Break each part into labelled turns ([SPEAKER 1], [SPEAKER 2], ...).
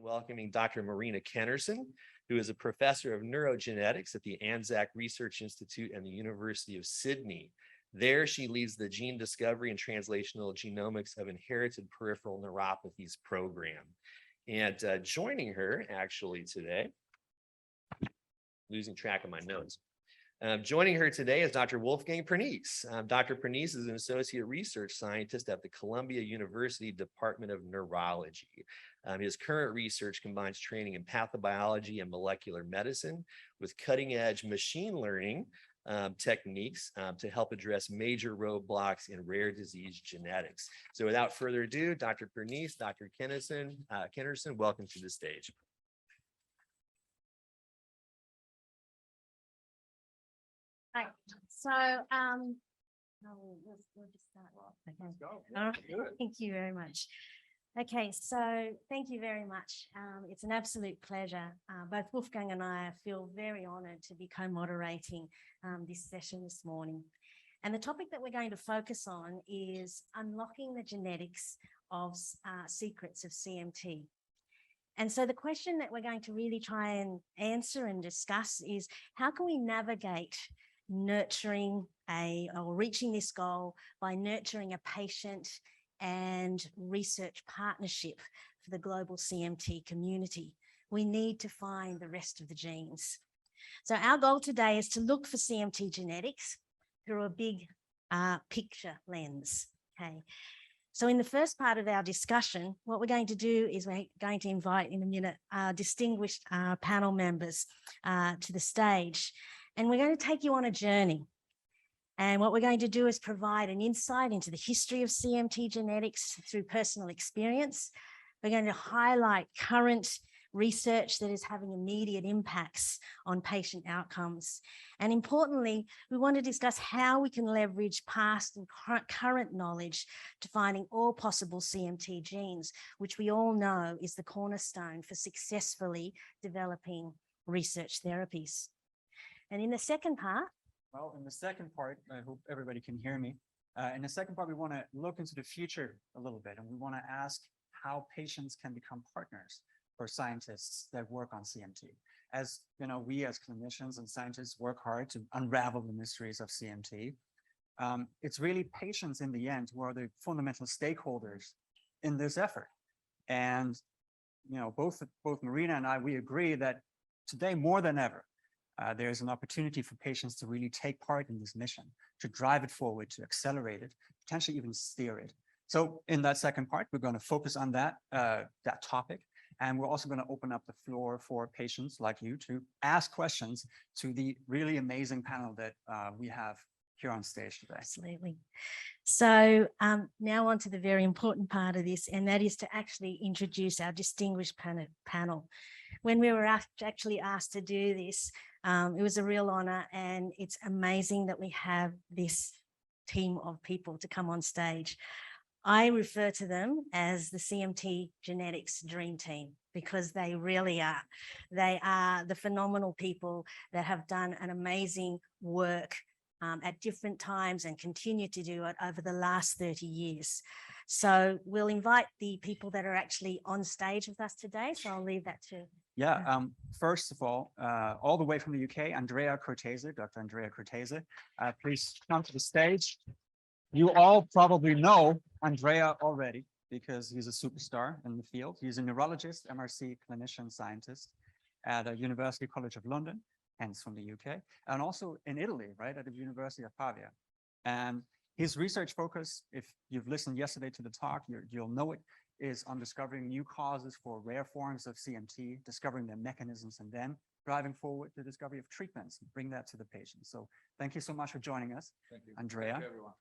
[SPEAKER 1] welcoming Dr. Marina Kennerson, who is a professor of neurogenetics at the ANZAC Research Institute and the University of Sydney. There, she leads the Gene Discovery and Translational Genomics of Inherited Peripheral Neuropathies program. And joining her actually today, losing track of my notes. Joining her today is Dr. Wolfgang Pernice. Dr. Pernice is an associate research scientist at the Columbia University Department of Neurology. His current research combines training in pathobiology and molecular medicine with cutting-edge machine learning techniques to help address major roadblocks in rare disease genetics. So without further ado, Dr. Pernice, Dr. Kennerson, welcome to the stage.
[SPEAKER 2] Right. So, we'll just start off. Okay. Thank you very much. Okay, so thank you very much. It's an absolute pleasure. Both Wolfgang and I feel very honored to be co-moderating this session this morning. And the topic that we're going to focus on is unlocking the genetics of secrets of CMT. And so the question that we're going to really try and answer and discuss is how can we navigate nurturing or reaching this goal by nurturing a patient and research partnership for the global CMT community. We need to find the rest of the genes. So our goal today is to look for CMT genetics through a big picture lens. Okay. So in the first part of our discussion, what we're going to do is we're going to invite in a minute distinguished panel members to the stage. And we're going to take you on a journey. And what we're going to do is provide an insight into the history of CMT genetics through personal experience. We're going to highlight current research that is having immediate impacts on patient outcomes. And importantly, we want to discuss how we can leverage past and current knowledge to finding all possible CMT genes, which we all know is the cornerstone for successfully developing research therapies. And in the second part,
[SPEAKER 3] I hope everybody can hear me. In the second part, we want to look into the future a little bit, and we want to ask how patients can become partners for scientists that work on CMT. As you know, we as clinicians and scientists work hard to unravel the mysteries of CMT. It's really patients in the end who are the fundamental stakeholders in this effort. And you know, both Marina and I, we agree that today more than ever, there's an opportunity for patients to really take part in this mission, to drive it forward, to accelerate it, potentially even steer it. So in that second part, we're going to focus on that topic. And we're also going to open up the floor for patients like you to ask questions to the really amazing panel that we have here on stage today.
[SPEAKER 2] Absolutely. So now on to the very important part of this, and that is to actually introduce our distinguished panel. When we were actually asked to do this, it was a real honor, and it's amazing that we have this team of people to come on stage. I refer to them as the CMT genetics dream team because they really are. They are the phenomenal people that have done an amazing work at different times and continue to do it over the last 30 years. So we'll invite the people that are actually on stage with us today. So I'll leave that to.
[SPEAKER 3] Yeah, first of all the way from the UK, Andrea Cortese, Dr. Andrea Cortese, please come to the stage. You all probably know Andrea already because he's a superstar in the field. He's a neurologist, MRC clinician scientist at the University College of London, hence from the UK, and also in Italy, right, at the University of Pavia. And his research focus, if you've listened yesterday to the talk, you'll know it, is on discovering new causes for rare forms of CMT, discovering their mechanisms, and then driving forward the discovery of treatments, bring that to the patient. So thank you so much for joining us,
[SPEAKER 4] Thank you.
[SPEAKER 3] Andrea.
[SPEAKER 4] Thank you, everyone.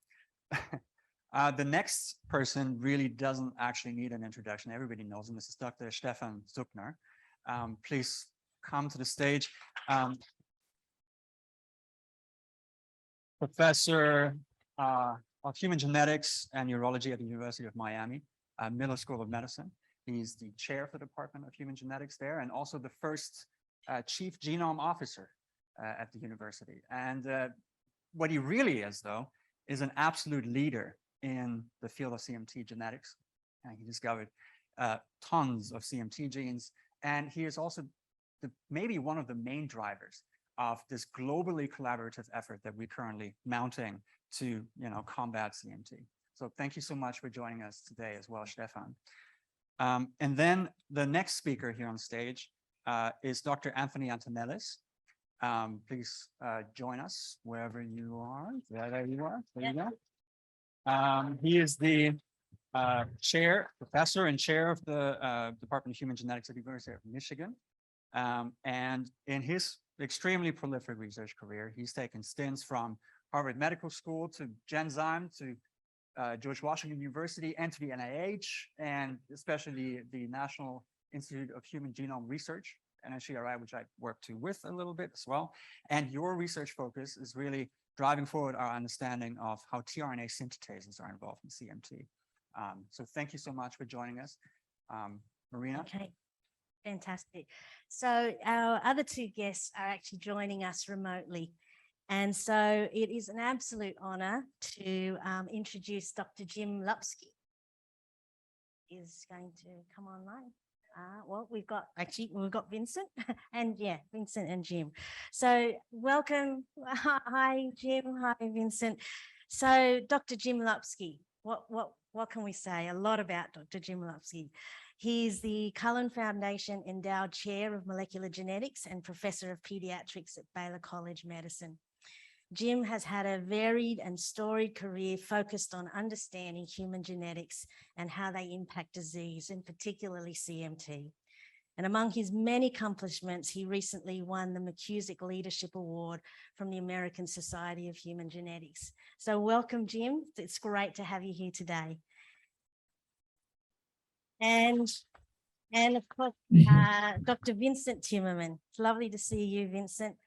[SPEAKER 3] The next person really doesn't actually need an introduction. Everybody knows him. This is Dr. Stephan Zuchner. Please come to the stage. Professor of Human Genetics and Neurology at the University of Miami, Miller School of Medicine. He's the chair of the Department of Human Genetics there, and also the first chief genome officer at the university. And what he really is, though, is an absolute leader in the field of CMT genetics. And he discovered tons of CMT genes. And he is also maybe one of the main drivers of this globally collaborative effort that we're currently mounting to combat CMT. So thank you so much for joining us today as well, Stephan. And then the next speaker here on stage is Dr. Anthony Antonellis. Please join us wherever you are. There you are. There you go. He is the professor and chair of the Department of Human Genetics at the University of Michigan. And in his extremely prolific research career, he's taken stints from Harvard Medical School to Genzyme to George Washington University and to the NIH, and especially the National Institute of Human Genome Research, NICRI, which I worked with a little bit as well. And your research focus is really driving forward our understanding of how tRNA synthetases are involved in CMT. So thank you so much for joining us. Marina?
[SPEAKER 2] Okay, fantastic. So our other two guests are actually joining us remotely. And so it is an absolute honor to introduce Dr. Jim Lupski. Is going to come online. Well, we've got Vincent and Vincent and Jim. So welcome. Hi, Jim. Hi, Vincent. So Dr. Jim Lupski, what can we say? A lot about Dr. Jim Lupski. He's the Cullen Foundation Endowed Chair of Molecular Genetics and Professor of Pediatrics at Baylor College Medicine. Jim has had a varied and storied career focused on understanding human genetics and how they impact disease, and particularly CMT. And among his many accomplishments, he recently won the McCusick Leadership Award from the American Society of Human Genetics. So welcome, Jim. It's great to have you here today. And of course, Dr. Vincent Timmerman. It's lovely to see you, Vincent.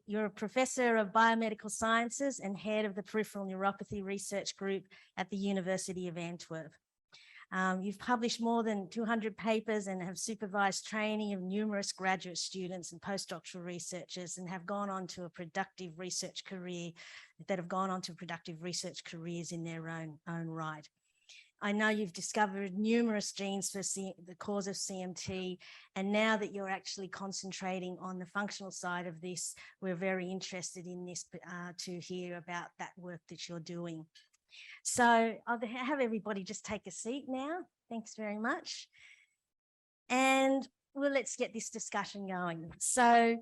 [SPEAKER 2] You're a professor of biomedical sciences and head of the peripheral neuropathy research group at the University of Antwerp. You've published more than 200 papers and have supervised training of numerous graduate students and postdoctoral researchers, and have gone on to a productive research career careers in their own right. I know you've discovered numerous genes for the cause of CMT, and now that you're actually concentrating on the functional side of this, we're very interested in this to hear about that work that you're doing. So I'll have everybody just take a seat now. Thanks very much. And let's get this discussion going. So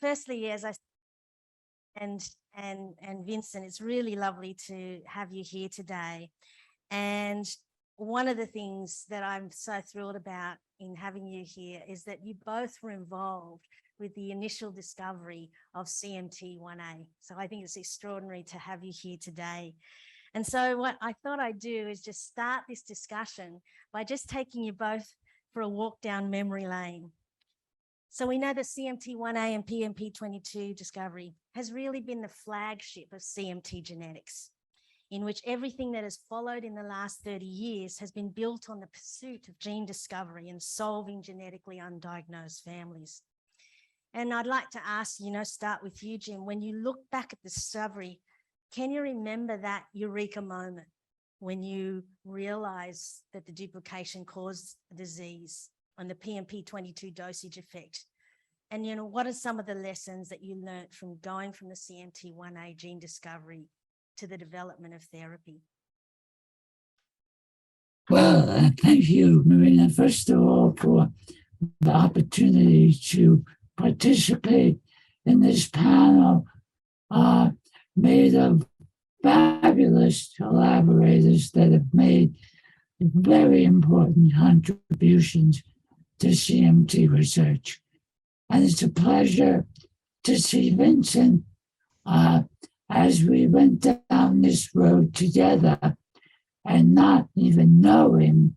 [SPEAKER 2] firstly, as I and Vincent, it's really lovely to have you here today. And one of the things that I'm so thrilled about in having you here is that you both were involved with the initial discovery of CMT1A. So I think it's extraordinary to have you here today. And so what I thought I'd do is just start this discussion by just taking you both for a walk down memory lane. So we know that CMT1A and PMP22 discovery has really been the flagship of CMT genetics, in which everything that has followed in the last 30 years has been built on the pursuit of gene discovery and solving genetically undiagnosed families. And I'd like to ask, start with you, Jim. When you look back at the discovery, can you remember that eureka moment when you realized that the duplication caused the disease and the PMP22 dosage effect? And, what are some of the lessons that you learned from going from the CMT1A gene discovery to the development of therapy?
[SPEAKER 4] Well, thank you, Marina, first of all, for the opportunity to participate in this panel made of fabulous collaborators that have made very important contributions to CMT research. And it's a pleasure to see Vincent as we went down this road together and not even know him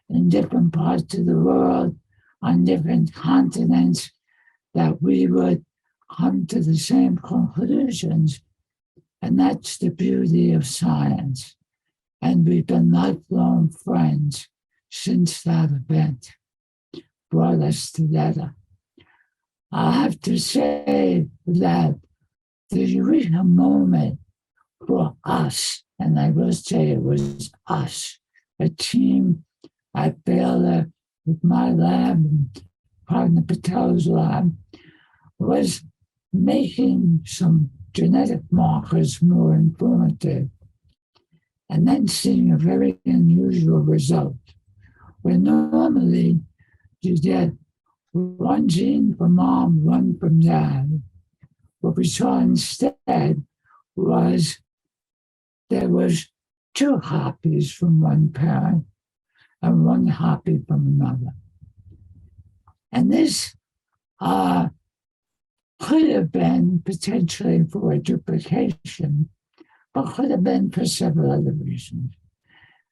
[SPEAKER 4] in different parts of the world, on different continents, that we would come to the same conclusions. And that's the beauty of science. And we've been lifelong friends since that event brought us together. I have to say that the eureka moment for us, and I will say it was us, a team at Baylor with my lab and Partner Patel's lab was making some genetic markers more informative, and then seeing a very unusual result, where normally you get one gene from mom, one from dad. What we saw instead was there was 2 copies from one parent and 1 copy from another. And this could have been potentially for a duplication, but could have been for several other reasons.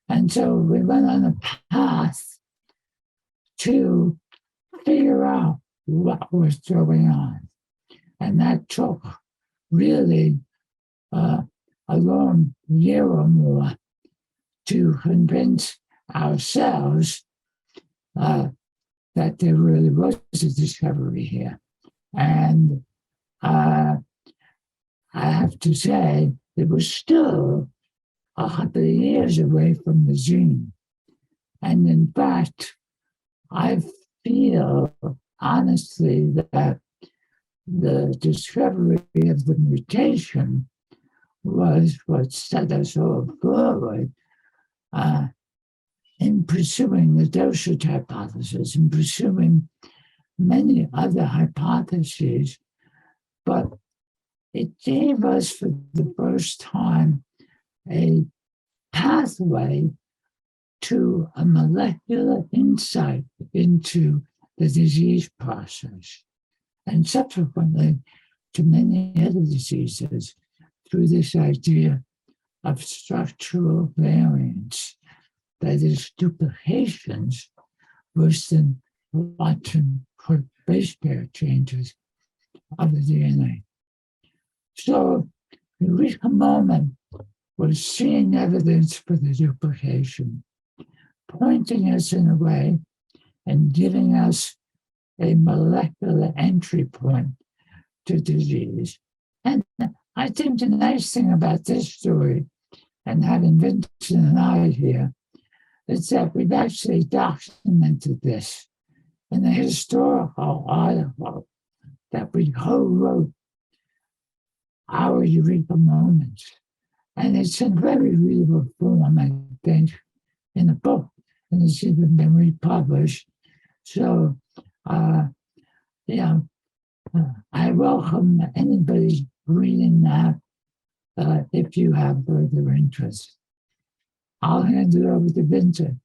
[SPEAKER 4] And so we went on a path to figure out what was going on. And that took really a long year or more to convince ourselves that there really was a discovery here. And I have to say, it was still a couple of years away from the gene. And in fact, I feel honestly that the discovery of the mutation was what set us all forward in pursuing the dosage hypothesis and pursuing many other hypotheses. But it gave us for the first time a pathway to a molecular insight into the disease process, and subsequently to many other diseases through this idea of structural variants, that is, duplications worse than watching for base pair changes of the DNA. So the Eureka moment was seeing evidence for the duplication, pointing us in a way and giving us a molecular entry point to disease. And I think the nice thing about this story, and having Vincent and I here, is that we've actually documented this in a historical article that we co-wrote, Our Eureka Moments. And it's in very readable form, I think, in a book, and it's even been republished. So, I welcome anybody reading that if you have further interest. I'll hand it over to Vincent.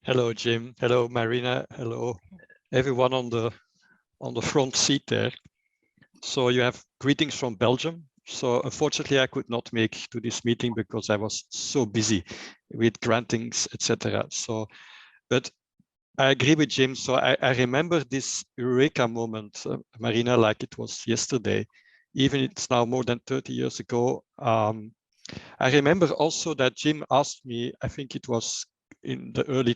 [SPEAKER 5] Hello, Jim. Hello, Marina. Hello, everyone on the front seat there. So you have greetings from Belgium. So unfortunately, I could not make to this meeting because I was so busy with grantings, etc. So, but I agree with Jim. So I remember this Eureka moment, Marina, like it was yesterday, even it's now more than 30 years ago. I remember also that Jim asked me, I think it was in the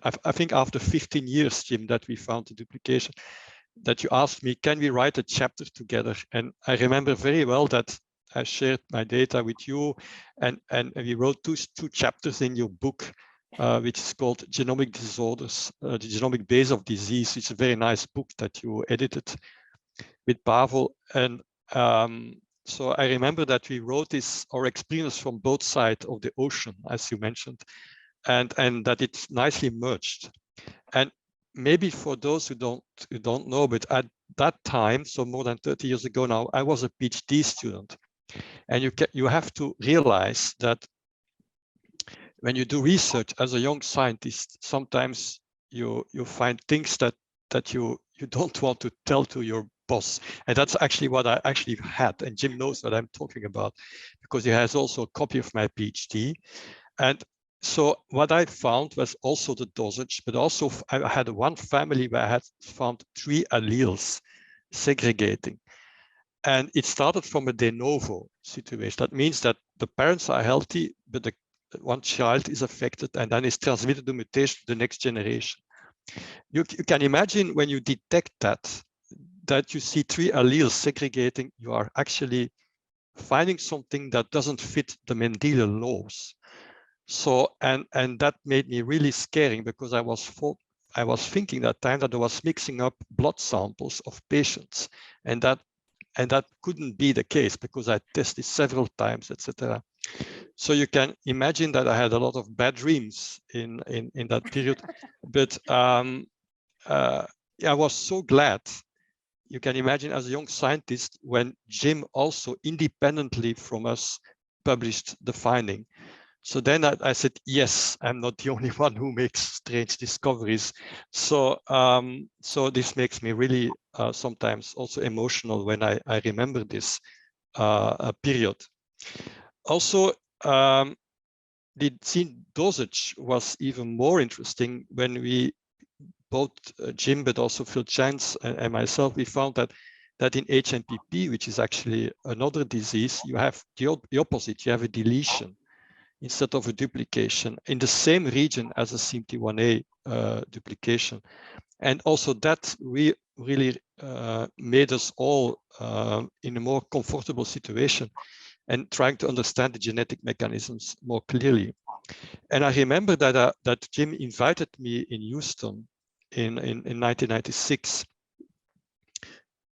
[SPEAKER 5] I think after 15 years, Jim, that we found the duplication, that you asked me, can we write a chapter together? And I remember very well that I shared my data with you, and we wrote two chapters in your book, which is called Genomic Disorders, the Genomic Base of Disease. It's a very nice book that you edited with Pavel. And so I remember that we wrote our experience from both sides of the ocean, as you mentioned, and that it's nicely merged. And maybe for those who don't know, but at that time, so more than 30 years ago now, I was a PhD student. And you have to realize that when you do research as a young scientist, sometimes you find things that you don't want to tell to your boss. And that's actually what I actually had. And Jim knows what I'm talking about, because he has also a copy of my PhD. And so what I found was also the dosage, but also I had one family where I had found 3 alleles segregating. And it started from a de novo situation. That means that the parents are healthy, but the one child is affected, and then is transmitted the mutation to the next generation. You can imagine when you detect that you see 3 alleles segregating, you are actually finding something that doesn't fit the Mendelian laws. So, and that made me really scaring, because I was thinking that time that I was mixing up blood samples of patients, and that couldn't be the case, because I tested several times, etc. So you can imagine that I had a lot of bad dreams in that period. But I was so glad. You can imagine, as a young scientist, when Jim also independently from us published the finding. So then I said, yes, I'm not the only one who makes strange discoveries. So so this makes me really sometimes also emotional when I remember this period. Also, the gene dosage was even more interesting when we both Jim, but also Phil Chance and myself, we found that in HNPP, which is actually another disease, you have the opposite. You have a deletion instead of a duplication in the same region as a CMT1A duplication. And also that we really made us all in a more comfortable situation and trying to understand the genetic mechanisms more clearly. And I remember that Jim invited me in Houston in 1996,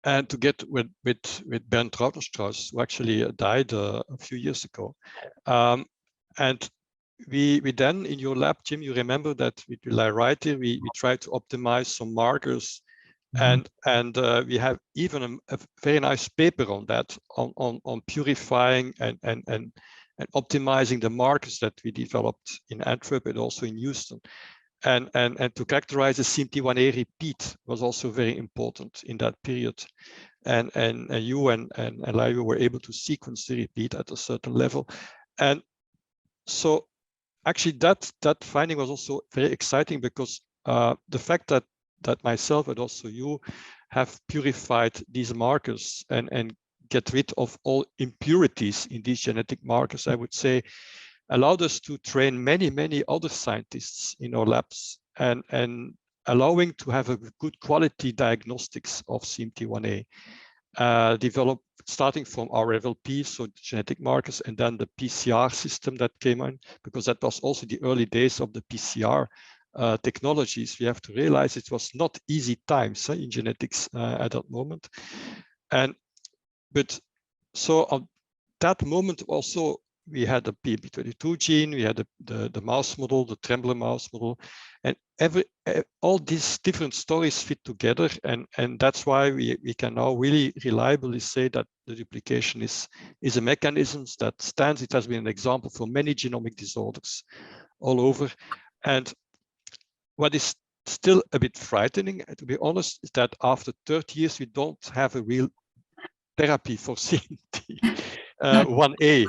[SPEAKER 5] and to get with Bernd Rautenstrauss, who actually died a few years ago. And we then in your lab, Jim, you remember that with Wrighty, we tried to optimize some markers, and we have even a very nice paper on that, on purifying and optimizing the markers that we developed in Antwerp and also in Houston. And to characterize the CMT1A repeat was also very important in that period. And you and Lyle were able to sequence the repeat at a certain level. And so actually that finding was also very exciting, because the fact that myself and also you have purified these markers and get rid of all impurities in these genetic markers, I would say, allowed us to train many other scientists in our labs, and allowing to have a good quality diagnostics of CMT1A, developed starting from RFLP, so genetic markers, and then the PCR system that came in, because that was also the early days of the PCR technologies. We have to realize it was not easy times in genetics at that moment. But so at that moment also, we had the PMP22 gene, we had the mouse model, the Trembler mouse model, and all these different stories fit together, and that's why we can now really reliably say that the duplication is a mechanism that stands. It has been an example for many genomic disorders all over. And what is still a bit frightening, to be honest, is that after 30 years, we don't have a real therapy for CMT1A.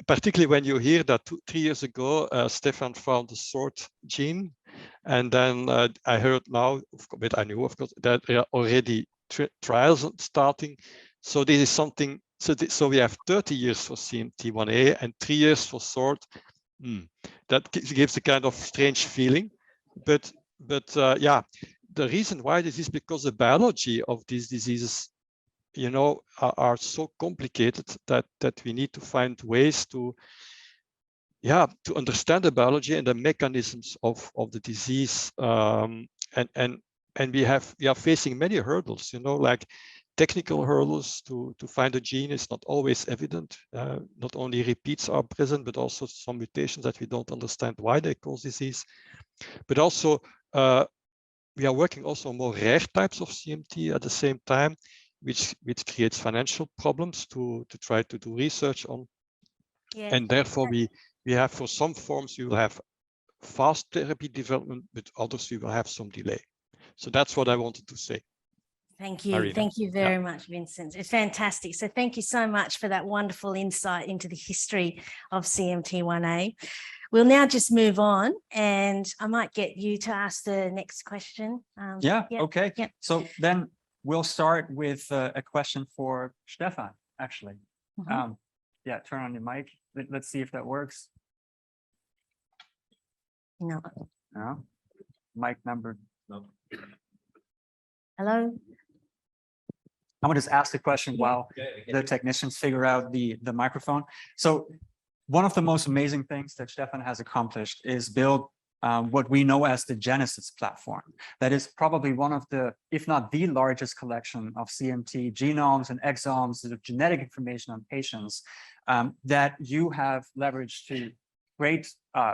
[SPEAKER 5] Particularly when you hear that 3 years ago, Stephan found the SORT gene. And then I heard now, but I knew, of course, that there are already trials starting. So this is something, so we have 30 years for CMT1A and 3 years for SORT. That gives a kind of strange feeling. But yeah, the reason why this is because the biology of these diseases, you know, are so complicated that we need to find ways to understand the biology and the mechanisms of the disease. And we are facing many hurdles, you know, like technical hurdles to find a gene is not always evident. Not only repeats are present, but also some mutations that we don't understand why they cause disease. But also we are working also on more rare types of CMT at the same time, which creates financial problems to try to do research on. Yeah. And therefore we have, for some forms, you will have fast therapy development, but others we will have some delay. So that's what I wanted to say.
[SPEAKER 2] Thank you.
[SPEAKER 5] Marina.
[SPEAKER 2] Thank you very much, Vincent. It's fantastic. So thank you so much for that wonderful insight into the history of CMT1A. We'll now just move on, and I might get you to ask the next question.
[SPEAKER 3] Okay. Yeah. So then we'll start with a question for Stephan, actually. Yeah, turn on your mic. Let's see if that works.
[SPEAKER 2] No.
[SPEAKER 3] No. Mic number.
[SPEAKER 1] No.
[SPEAKER 2] Hello.
[SPEAKER 3] I'm gonna just ask the question while the technicians figure out the microphone. So One of the most amazing things that Stephan has accomplished is build what we know as the Genesis platform. That is probably one of the, if not the largest collection of CMT genomes and exomes of genetic information on patients that you have leveraged to great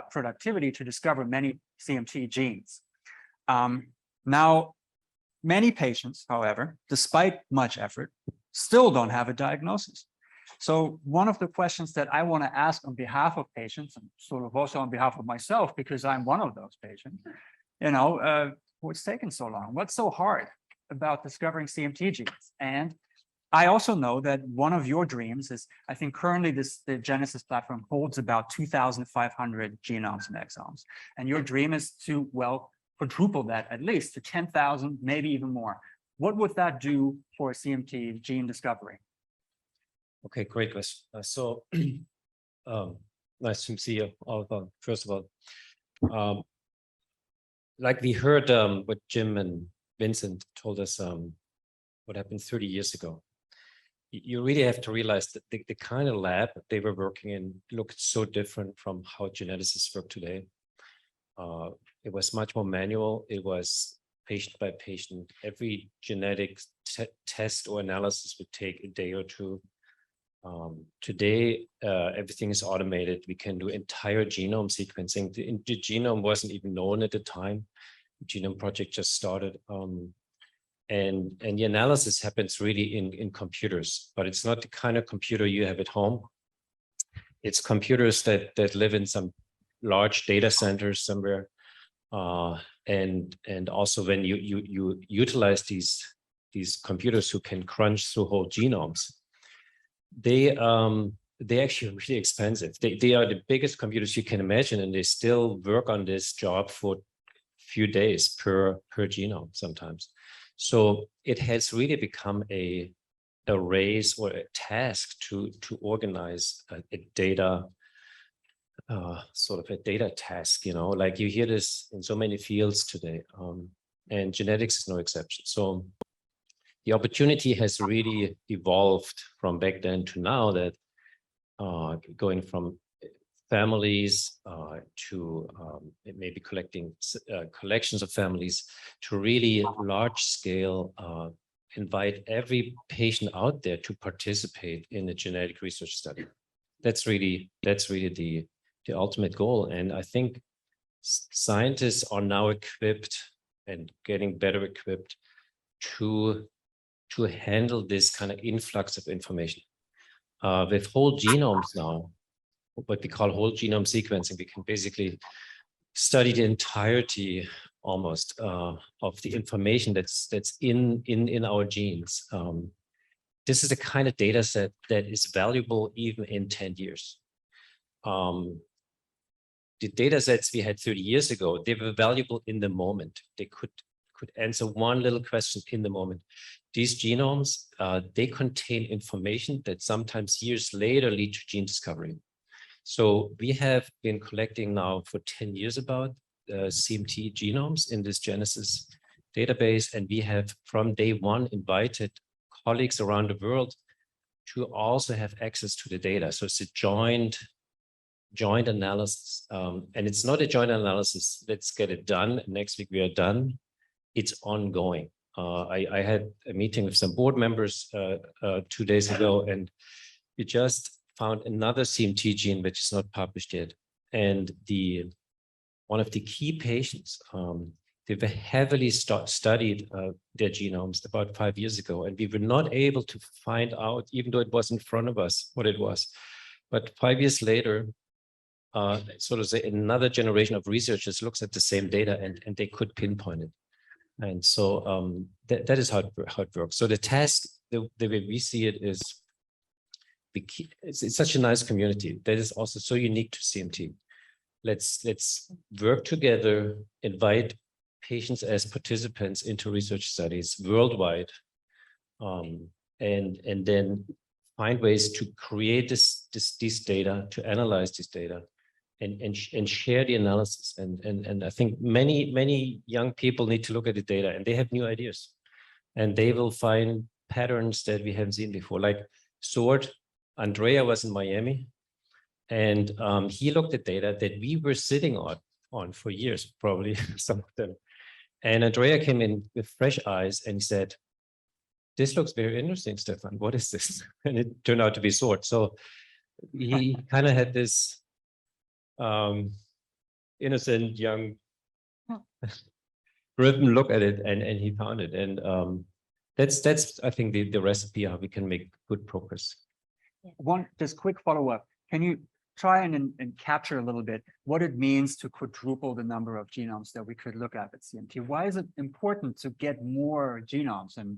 [SPEAKER 3] productivity to discover many CMT genes. Now, many patients, however, despite much effort, still don't have a diagnosis. So one of the questions that I want to ask on behalf of patients, and sort of also on behalf of myself, because I'm one of those patients, what's taken so long? What's so hard about discovering CMT genes? And I also know that one of your dreams is, I think currently the Genesis platform holds about 2,500 genomes and exomes. And your dream is to, well, quadruple that at least to 10,000, maybe even more. What would that do for CMT gene discovery?
[SPEAKER 6] Okay, great question. Nice to see you all. First of all, like we heard what Jim and Vincent told us, what happened 30 years ago. You really have to realize that the kind of lab they were working in looked so different from how geneticists work today. It was much more manual. It was patient by patient. Every genetic test or analysis would take a day or two. Today, everything is automated. We can do entire genome sequencing. The genome wasn't even known at the time. The Genome Project just started. And the analysis happens really in computers, but it's not the kind of computer you have at home. It's computers that live in some large data centers somewhere. And also when you utilize these computers who can crunch through whole genomes, they're actually really expensive. They are the biggest computers you can imagine, and they still work on this job for a few days per genome sometimes. So it has really become a race or a task to organize a data, sort of a data task, like you hear this in so many fields today, and genetics is no exception. So the opportunity has really evolved from back then to now, that going from families to maybe collecting collections of families to really large scale, invite every patient out there to participate in a genetic research study. That's really the ultimate goal. And I think scientists are now equipped and getting better equipped to handle this kind of influx of information. With whole genomes now, what we call whole genome sequencing, we can basically study the entirety almost of the information that's in our genes. This is the kind of data set that is valuable even in 10 years. The data sets we had 30 years ago, they were valuable in the moment. They could answer one little question in the moment. These genomes, they contain information that sometimes years later lead to gene discovery. So we have been collecting now for 10 years about CMT genomes in this Genesis database, and we have from day one invited colleagues around the world to also have access to the data. So it's a joint analysis, and it's not a joint analysis. Let's get it done. Next week we are done. It's ongoing. I had a meeting with some board members 2 days ago, and we just found another CMT gene which is not published yet. And one of the key patients, they were heavily studied their genomes about 5 years ago, and we were not able to find out, even though it was in front of us, what it was. But 5 years later, sort of say another generation of researchers looks at the same data and they could pinpoint it. And so that is how it works. So the task, the way we see it is, it's such a nice community that is also so unique to CMT. Let's work together, invite patients as participants into research studies worldwide, and then find ways to create this data, to analyze this data, and share the analysis. And I think many young people need to look at the data, and they have new ideas, and they will find patterns that we haven't seen before. Like Andrea was in Miami, And he looked at data that we were sitting on for years, probably some of them. And Andrea came in with fresh eyes and said, "This looks very interesting, Stephan. What is this?" And it turned out to be SWORD. So he kind of had this innocent young driven look at it, and he found it. And that's I think the recipe how we can make good progress.
[SPEAKER 3] One just quick follow-up. Can you try and capture a little bit what it means to quadruple the number of genomes that we could look at CMT? Why is it important to get more genomes? And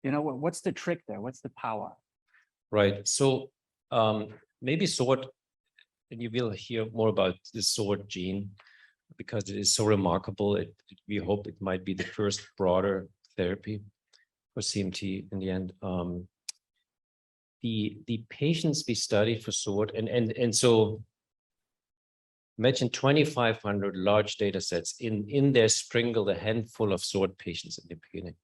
[SPEAKER 3] you know, what's the trick there? What's the power?
[SPEAKER 6] Right. So maybe SWORD, and you will hear more about the SWORD gene because it is so remarkable. We hope it might be the first broader therapy for CMT in the end. The patients we studied for SWORD, and so imagine 2,500 large data sets in there sprinkled a handful of SWORD patients in the beginning.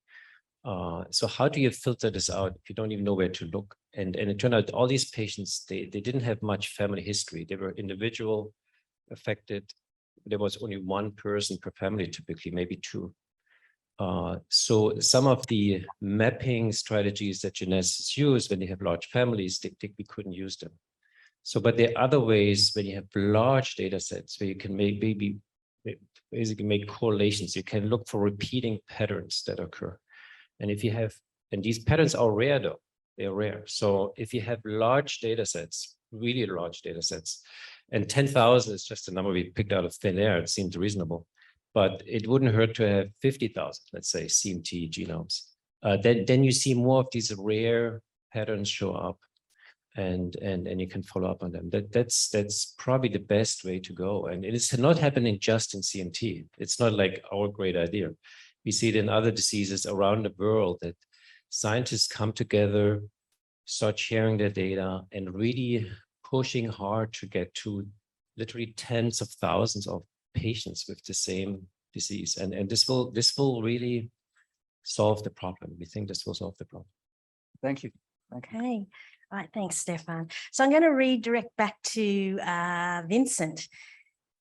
[SPEAKER 6] So how do you filter this out if you don't even know where to look? And it turned out all these patients, they didn't have much family history. They were individual affected. There was only one person per family, typically, maybe two. So some of the mapping strategies that geneticists use when they have large families, we couldn't use them. So, but there are other ways when you have large data sets where you can basically make correlations. You can look for repeating patterns that occur. And if you have, and these patterns are rare though, they're rare. So if you have large data sets, really large data sets, and 10,000 is just a number we picked out of thin air, it seemed reasonable, but it wouldn't hurt to have 50,000, let's say, CMT genomes. Then you see more of these rare patterns show up, and you can follow up on them. That's probably the best way to go. And it's not happening just in CMT. It's not like our great idea. We see it in other diseases around the world that scientists come together, start sharing their data, and really pushing hard to get to literally tens of thousands of patients with the same disease. And this will really solve the problem. We think this will solve the problem.
[SPEAKER 3] Thank you.
[SPEAKER 2] Okay. All right. Thanks, Stephan. So I'm going to redirect back to Vincent.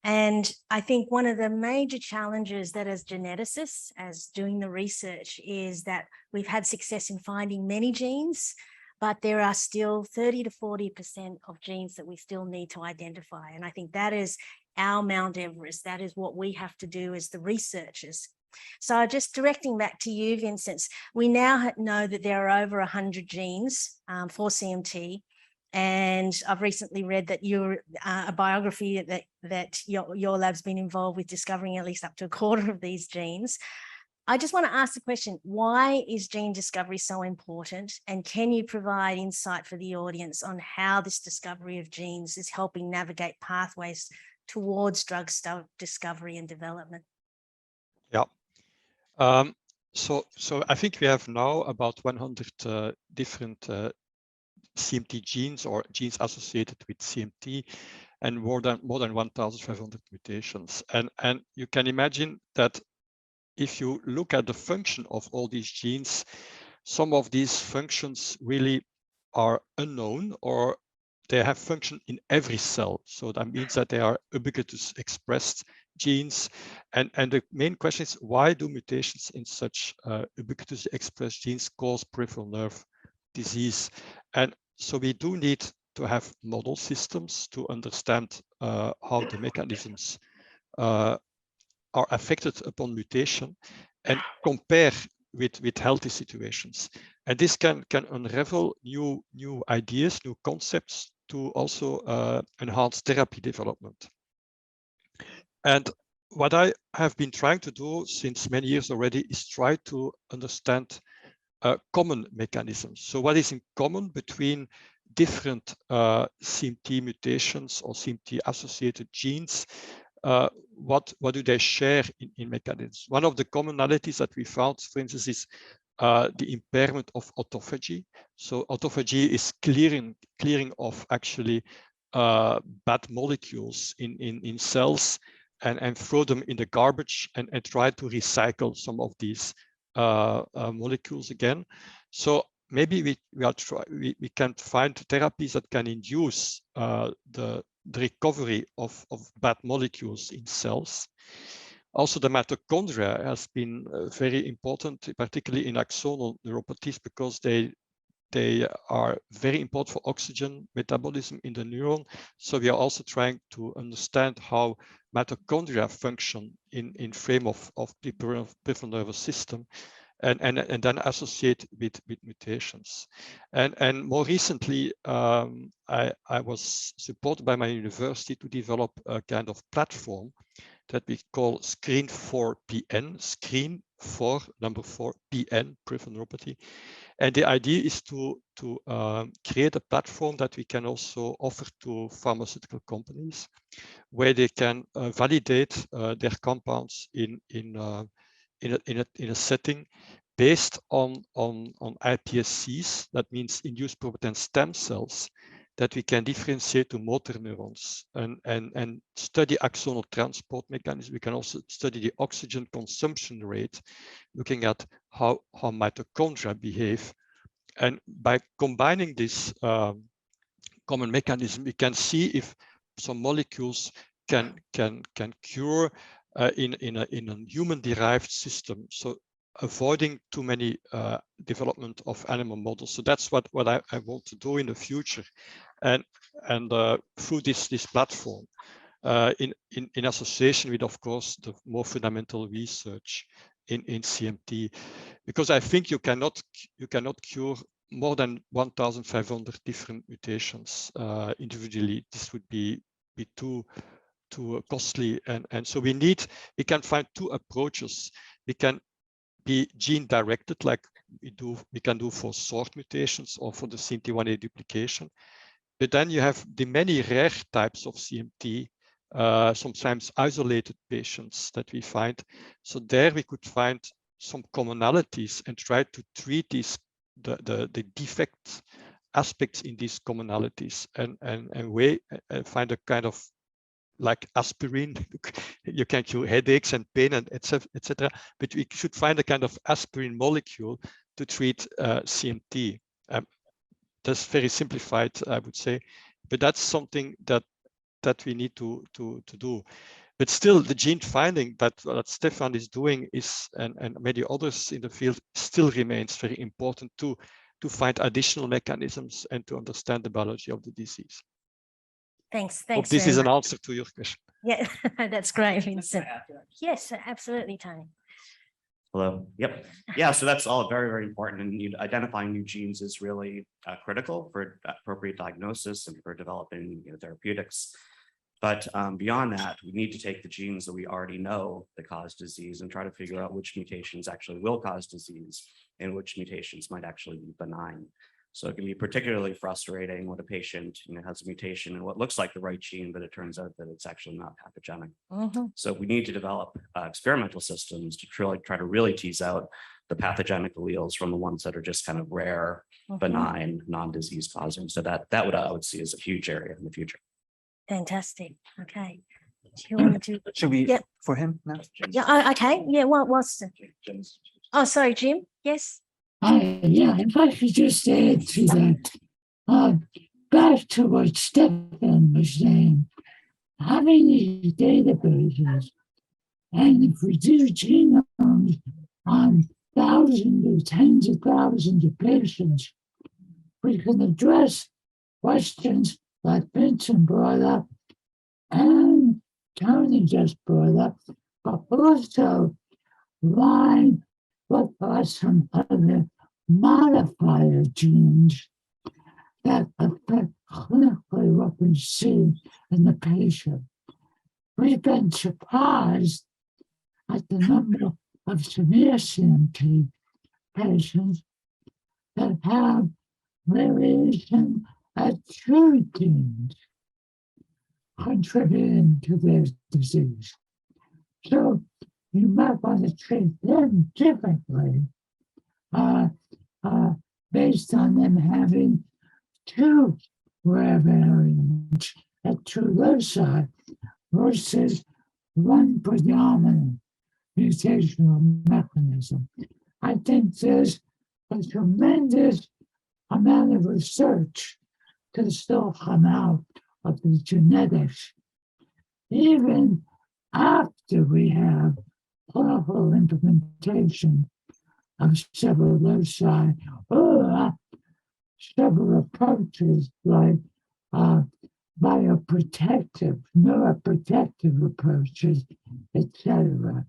[SPEAKER 2] And I think one of the major challenges that as geneticists, as doing the research, is that we've had success in finding many genes, but there are still 30 to 40% of genes that we still need to identify. And I think that is our Mount Everest. That is what we have to do as the researchers. So just directing back to you, Vincent, we now know that there are over 100 genes for CMT. And I've recently read that you're a biography that your lab's been involved with discovering at least up to a quarter of these genes. I just want to ask the question, why is gene discovery so important? And can you provide insight for the audience on how this discovery of genes is helping navigate pathways towards drug discovery and development?
[SPEAKER 5] Yeah. So I think we have now about 100 different CMT genes or genes associated with CMT, and more than 1,500 mutations. And you can imagine that if you look at the function of all these genes, some of these functions really are unknown, or they have function in every cell. So that means that they are ubiquitous expressed genes. And the main question is, why do mutations in such ubiquitous expressed genes cause peripheral nerve disease? And so we do need to have model systems to understand how the mechanisms are affected upon mutation and compare with healthy situations. And this can unravel new ideas, new concepts to also enhance therapy development. And what I have been trying to do since many years already is try to understand common mechanisms. So what is in common between different CMT mutations or CMT associated genes? What do they share in mechanisms? One of the commonalities that we found, for instance, is the impairment of autophagy. So autophagy is clearing of actually bad molecules in cells and throw them in the garbage and try to recycle some of these molecules again. So maybe we can find therapies that can induce the recovery of bad molecules in cells. Also, the mitochondria has been very important, particularly in axonal neuropathies, because they are very important for oxygen metabolism in the neuron. So we are also trying to understand how mitochondria function in frame of the peripheral nervous system, and then associate with mutations. And more recently, I was supported by my university to develop a kind of platform that we call Screen4PN, Screen for number 4 PN, peripheral neuropathy. And the idea is to create a platform that we can also offer to pharmaceutical companies, where they can validate their compounds in a setting based on iPSCs, that means induced pluripotent stem cells, that we can differentiate to motor neurons and study axonal transport mechanisms. We can also study the oxygen consumption rate, looking at how mitochondria behave. And by combining this common mechanism, we can see if some molecules can cure in a human-derived system. So avoiding too many development of animal models. So that's what I want to do in the future, and through this platform, in association with, of course, the more fundamental research in CMT, because I think you cannot cure more than 1,500 different mutations individually. This would be too costly, and so we can find two approaches. We can be gene directed, like we can do for SORT mutations or for the CMT1A duplication. But then you have the many rare types of CMT, sometimes isolated patients that we find. So there we could find some commonalities and try to treat the defect aspects in these commonalities, and find a kind of like aspirin. You can cure headaches and pain and etc. But we should find a kind of aspirin molecule to treat CMT. That's very simplified, I would say, but that's something that we need to do. But still, the gene finding that Stephan is doing and many others in the field still remains very important to find additional mechanisms and to understand the biology of the disease.
[SPEAKER 2] Thanks.
[SPEAKER 5] Hope this is an answer to your question.
[SPEAKER 2] Yeah, that's great, Vincent. Yes, absolutely, Tony.
[SPEAKER 7] Hello. Yep. Yeah. So that's all very, very important. And identifying new genes is really critical for appropriate diagnosis and for developing therapeutics. But beyond that, we need to take the genes that we already know that cause disease and try to figure out which mutations actually will cause disease and which mutations might actually be benign. So it can be particularly frustrating when a patient has a mutation in what looks like the right gene, but it turns out that it's actually not pathogenic. Mm-hmm. So we need to develop experimental systems to try to really tease out the pathogenic alleles from the ones that are just kind of rare, benign, non-disease causing. So that what I would see as a huge area in the future.
[SPEAKER 2] Fantastic. Okay. Do you want to?
[SPEAKER 3] Should we for him now?
[SPEAKER 2] Yeah. Okay. Yeah. What's the? Oh, sorry, Jim. Yes.
[SPEAKER 4] Yeah, if I could just add to that, back to what Stephan was saying, having these databases, and if we do genomes on thousands or tens of thousands of patients, we can address questions like Vincent brought up and Tony just brought up, but also line what are some other modifier genes that affect clinically what we see in the patient. We've been surprised at the number of severe CMT patients that have variation at two genes contributing to their disease. So you might want to treat them differently based on them having two rare variants at two loci versus one predominant mutational mechanism. I think there's a tremendous amount of research to still come out of the genetics, even after we have clinical implementation of several loci or several approaches like bioprotective, neuroprotective approaches, etc.,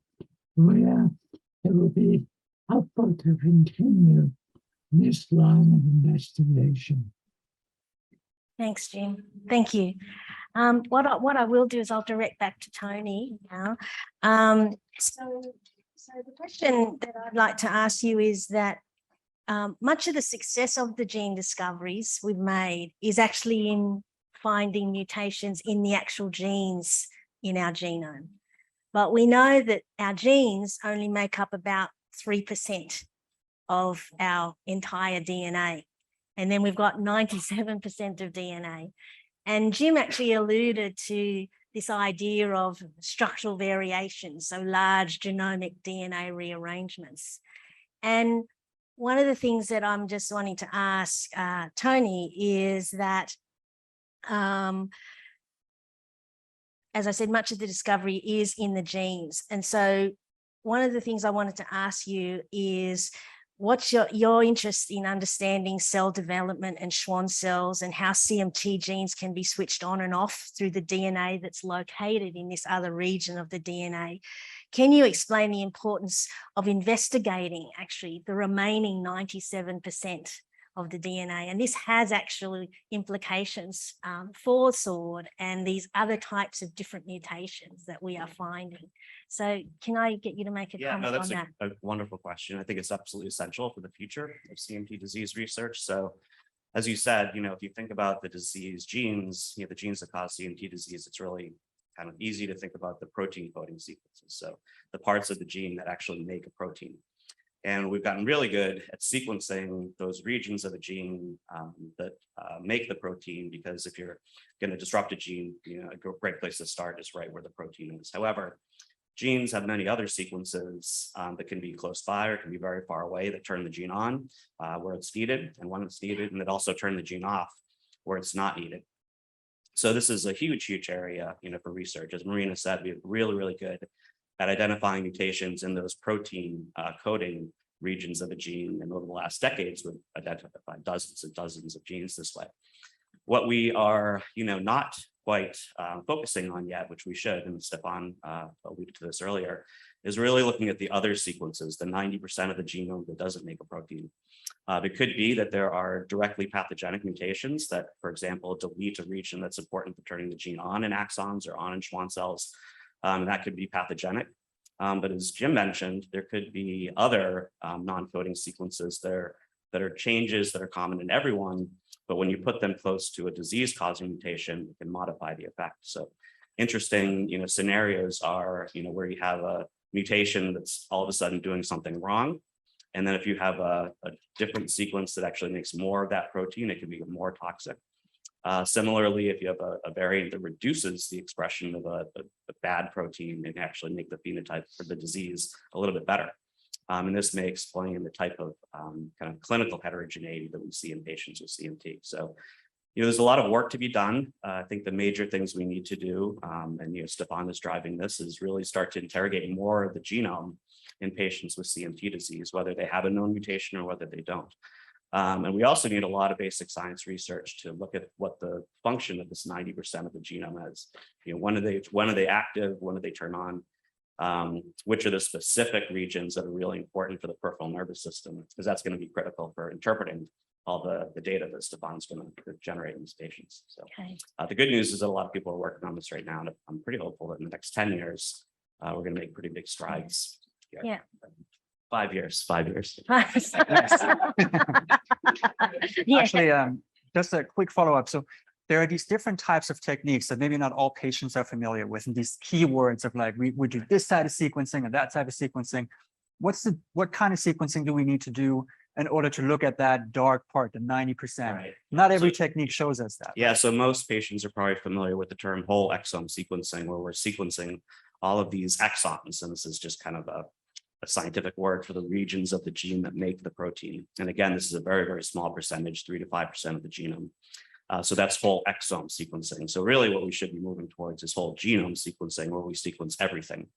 [SPEAKER 4] where it will be helpful to continue this line of investigation.
[SPEAKER 2] Thanks, Jim. Thank you. What I will do is I'll direct back to Tony now. So the question that I'd like to ask you is that much of the success of the gene discoveries we've made is actually in finding mutations in the actual genes in our genome. But we know that our genes only make up about 3% of our entire DNA. And then we've got 97% of DNA. And Jim actually alluded to this idea of structural variations, so large genomic DNA rearrangements. And one of the things that I'm just wanting to ask Tony is that, as I said, much of the discovery is in the genes. And so one of the things I wanted to ask you is, what's your interest in understanding cell development and Schwann cells and how CMT genes can be switched on and off through the DNA that's located in this other region of the DNA? Can you explain the importance of investigating actually the remaining 97% of the DNA? And this has actually implications for SORD and these other types of different mutations that we are finding. So can I get you to make a comment on that?
[SPEAKER 7] A wonderful question. I think it's absolutely essential for the future of CMT disease research. So as you said, if you think about the disease genes, the genes that cause CMT disease, it's really kind of easy to think about the protein coding sequences. So the parts of the gene that actually make a protein. And we've gotten really good at sequencing those regions of a gene that make the protein, because if you're going to disrupt a gene, a great place to start is right where the protein is. However, genes have many other sequences that can be close by or can be very far away that turn the gene on where it's needed and when it's needed, and that also turn the gene off where it's not needed. So this is a huge, huge area, for research. As Marina said, we're really, really good at identifying mutations in those protein coding regions of a gene. And over the last decades, we've identified dozens and dozens of genes this way. What we are, not quite focusing on yet, which we should, and Stephan alluded to this earlier, is really looking at the other sequences, the 90% of the genome that doesn't make a protein. It could be that there are directly pathogenic mutations that, for example, delete a region that's important for turning the gene on in axons or on in Schwann cells. That could be pathogenic. But as Jim mentioned, there could be other non-coding sequences that are changes that are common in everyone, but when you put them close to a disease-causing mutation, it can modify the effect. So interesting, scenarios are, where you have a mutation that's all of a sudden doing something wrong. And then if you have a different sequence that actually makes more of that protein, it can be more toxic. Similarly, if you have a variant that reduces the expression of a bad protein, it can actually make the phenotype for the disease a little bit better. And this may explain the type of kind of clinical heterogeneity that we see in patients with CMT. So, there's a lot of work to be done. I think the major things we need to do, and Stephan is driving this, is really start to interrogate more of the genome in patients with CMT disease, whether they have a known mutation or whether they don't. And we also need a lot of basic science research to look at what the function of this 90% of the genome is. When are they active? When do they turn on? Which are the specific regions that are really important for the peripheral nervous system? Because that's going to be critical for interpreting all the data that Stephan's going to generate in these patients. So the good news is that a lot of people are working on this right now, and I'm pretty hopeful that in the next 10 years, we're going to make pretty big strides.
[SPEAKER 2] Yeah.
[SPEAKER 7] 5 years.
[SPEAKER 3] Actually, just a quick follow-up. So there are these different types of techniques that maybe not all patients are familiar with, and these keywords of like, we do this type of sequencing and that type of sequencing. What kind of sequencing do we need to do in order to look at that dark part, the 90%?
[SPEAKER 7] Right.
[SPEAKER 3] Not every technique shows us that.
[SPEAKER 7] Yeah, so most patients are probably familiar with the term whole exome sequencing, where we're sequencing all of these exons. And this is just kind of a scientific word for the regions of the gene that make the protein. And again, this is a very, very small percentage, 3 to 5% of the genome. So that's whole exome sequencing. So really what we should be moving towards is whole genome sequencing, where we sequence everything,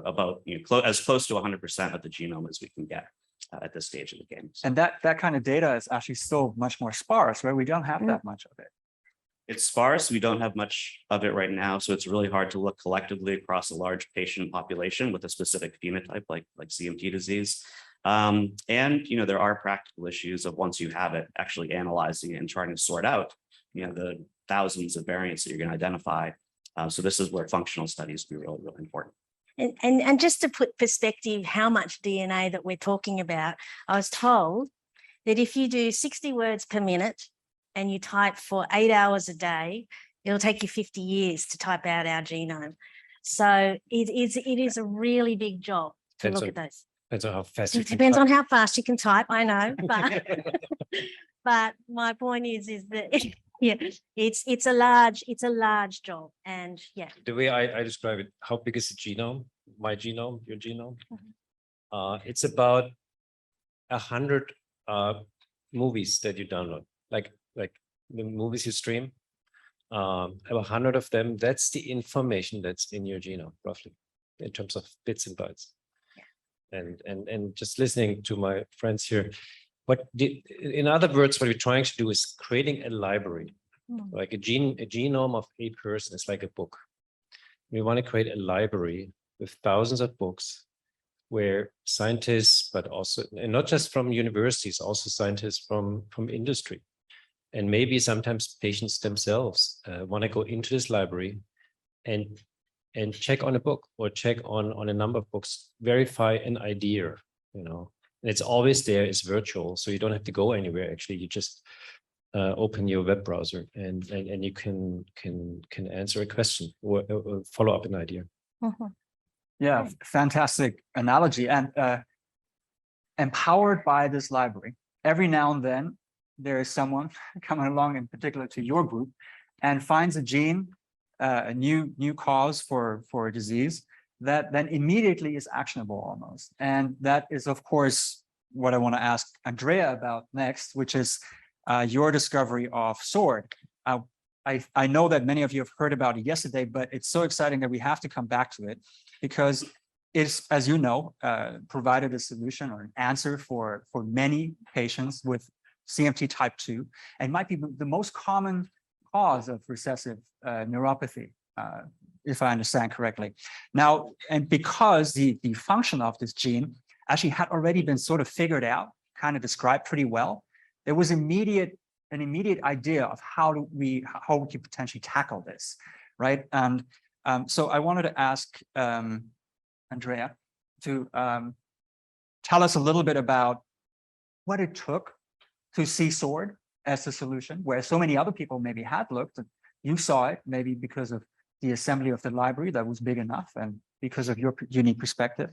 [SPEAKER 7] about as close to 100% of the genome as we can get at this stage of the game. So
[SPEAKER 3] And that kind of data is actually still much more sparse, right? We don't have that much of it.
[SPEAKER 7] it's sparse. We don't have much of it right now. So it's really hard to look collectively across a large patient population with a specific phenotype like CMT disease. And there are practical issues of once you have it, actually analyzing it and trying to sort out the thousands of variants that you're going to identify. So this is where functional studies be really, really important.
[SPEAKER 2] And just to put perspective, how much DNA that we're talking about, I was told that if you do 60 words per minute and you type for 8 hours a day, it'll take you 50 years to type out our genome. So it is a really big job to look at those.
[SPEAKER 6] Depends on how fast.
[SPEAKER 2] It depends on how fast you can type, I know, but but my point is that yeah, it's a large job, and yeah.
[SPEAKER 6] The way I describe it, how big is the genome? My genome, your genome? It's about 100 movies that you download, like the movies you stream. About 100 of them. That's the information that's in your genome, roughly, in terms of bits and bytes. And just listening to my friends here, in other words, what we're trying to do is creating a library, like a genome of a person is like a book. We want to create a library with thousands of books where scientists, but also, and not just from universities, also scientists from industry, and maybe sometimes patients themselves want to go into this library and check on a book or check on a number of books, verify an idea, and it's always there, it's virtual. So you don't have to go anywhere. Actually, you just open your web browser and you can answer a question or follow up an idea.
[SPEAKER 3] Yeah, fantastic analogy. And empowered by this library, every now and then, there is someone coming along, in particular to your group, and finds a gene, a new cause for a disease that then immediately is actionable almost. And that is, of course, what I want to ask Andrea about next, which is your discovery of SWORD. I know that many of you have heard about it yesterday, but it's so exciting that we have to come back to it, because it's, as you know, provided a solution or an answer for many patients with CMT type 2, and might be the most common cause of recessive neuropathy, if I understand correctly. Now, and because the function of this gene actually had already been sort of figured out, kind of described pretty well, there was an immediate idea of how we could potentially tackle this, right? And so I wanted to ask Andrea to tell us a little bit about what it took to see SWORD as a solution, where so many other people maybe had looked, and you saw it maybe because of the assembly of the library that was big enough and because of your unique perspective,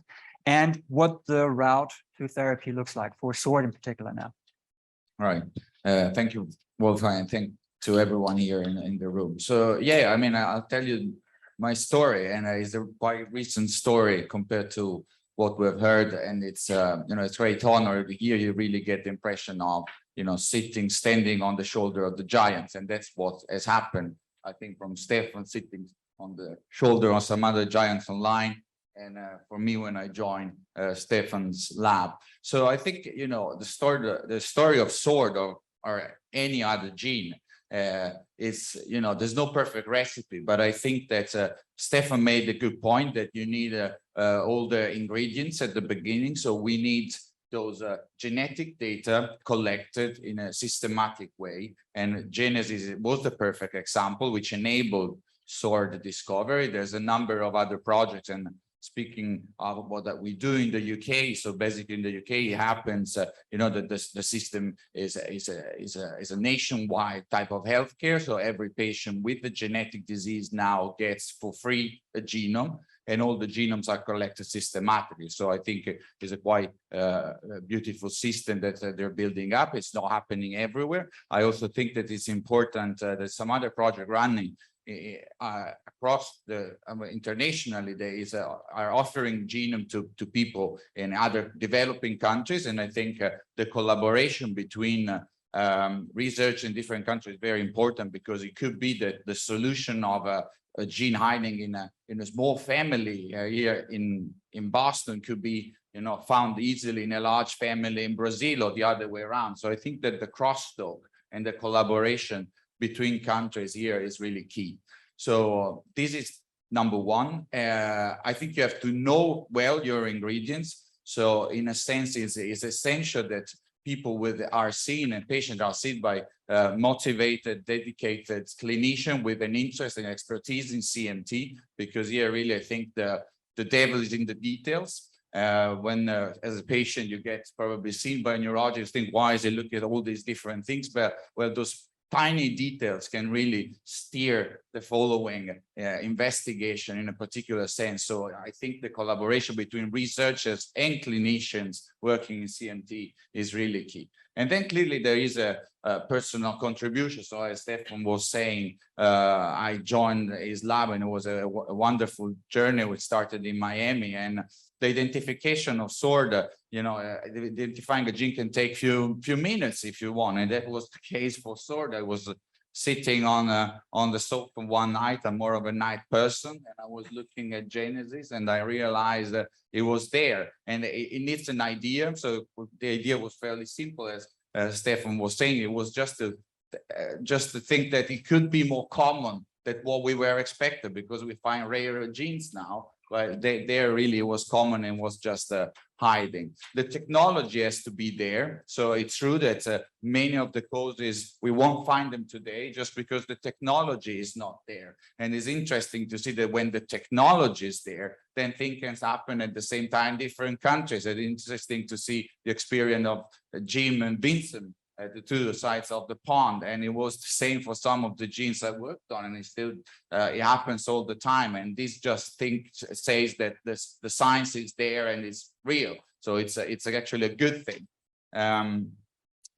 [SPEAKER 3] and what the route to therapy looks like for SWORD in particular now.
[SPEAKER 8] All right. Thank you, Wolfgang, and thank to everyone here in the room. So yeah, I mean, I'll tell you my story, and it's a quite recent story compared to what we've heard, and it's it's a great honor. Here you really get the impression of standing on the shoulder of the giants, and that's what has happened. I think from Stephan sitting on the shoulder of some other giants online, and for me when I joined Stephan's lab. So I think the story of SWORD or any other gene is there's no perfect recipe, but I think that Stephan made a good point that you need all the ingredients at the beginning. So we need those genetic data collected in a systematic way, and Genesis was the perfect example, which enabled SWORD discovery. There's a number of other projects, and speaking of what that we do in the UK, so basically in the UK it happens, the system is a nationwide type of healthcare. So every patient with a genetic disease now gets for free a genome, and all the genomes are collected systematically. So I think it's a quite beautiful system that they're building up. It's not happening everywhere. I also think that it's important. There's some other project running across the internationally, there is are offering genome to people in other developing countries, and I think the collaboration between research in different countries is very important, because it could be that the solution of a gene hiding in a small family here in Boston could be, you know, found easily in a large family in Brazil, or the other way around. So I think that the crosstalk and the collaboration between countries here is really key. So this is number one. I think you have to know well your ingredients. So in a sense, it's essential that people are seen, and patients are seen by motivated, dedicated clinician with an interest and expertise in CMT, because here really I think the devil is in the details. When as a patient you get probably seen by a neurologist, think, why is he looking at all these different things? But well, those tiny details can really steer the following investigation in a particular sense. So I think the collaboration between researchers and clinicians working in CMT is really key. And then clearly there is a personal contribution. So as Stephan was saying, I joined his lab, and it was a wonderful journey which started in Miami. And the identification of SORD, you know, identifying a gene can take few minutes if you want, and that was the case for SORD. I was sitting on the sofa one night. I'm more of a night person, and I was looking at Genesis, and I realized that it was there, and it needs an idea. So the idea was fairly simple, as Stephan was saying. It was just to think that it could be more common than what we were expected, because we find rarer genes now. But there really was common and was just hiding. The technology has to be there. So it's true that many of the causes, we won't find them today just because the technology is not there. And it's interesting to see that when the technology is there, then things can happen at the same time in different countries. It's interesting to see the experience of Jim and Vincent at the two sides of the pond, and it was the same for some of the genes I worked on, and it still it happens all the time. And this just says that the science is there and it's real, so it's actually a good thing. And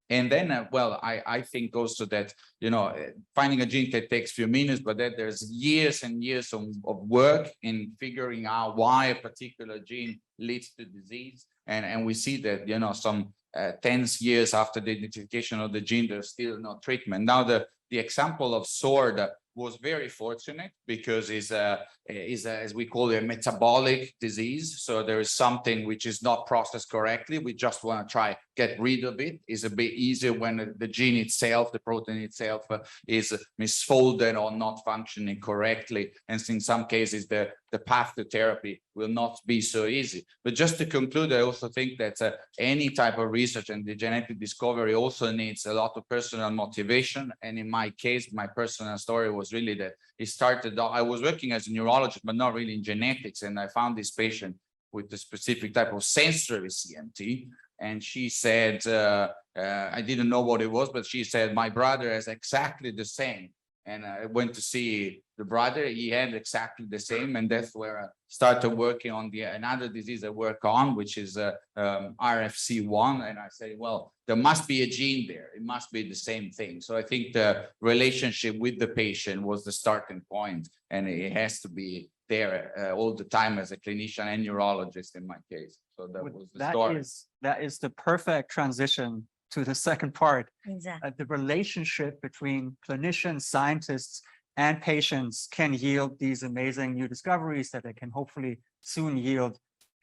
[SPEAKER 8] then well, I think also that, you know, finding a gene that takes few minutes, but that there's years and years of work in figuring out why a particular gene leads to disease, and we see that, you know, some 10 years after the identification of the gene, there's still no treatment. Now, the example of SORD was very fortunate, because is as we call it, a metabolic disease. So there is something which is not processed correctly. We just want to try get rid of it. It's a bit easier when the gene itself, the protein itself, is misfolded or not functioning correctly. And in some cases, the path to therapy will not be so easy. But just to conclude, I also think that any type of research and the genetic discovery also needs a lot of personal motivation. And in my case, my personal story was really that it started, I was working as a neurologist, but not really in genetics. And I found this patient with a specific type of sensory CMT. And she said, I didn't know what it was, but she said, my brother has exactly the same. And I went to see the brother, he had exactly the same. And that's where I started working on another disease I work on, which is RFC1. And I say, well, there must be a gene there. It must be the same thing. So I think the relationship with the patient was the starting point, and it has to be there all the time as a clinician and neurologist in my case. So that was the story.
[SPEAKER 3] That is the perfect transition to the second part.
[SPEAKER 2] Exactly.
[SPEAKER 3] The relationship between clinicians, scientists, and patients can yield these amazing new discoveries that they can hopefully soon yield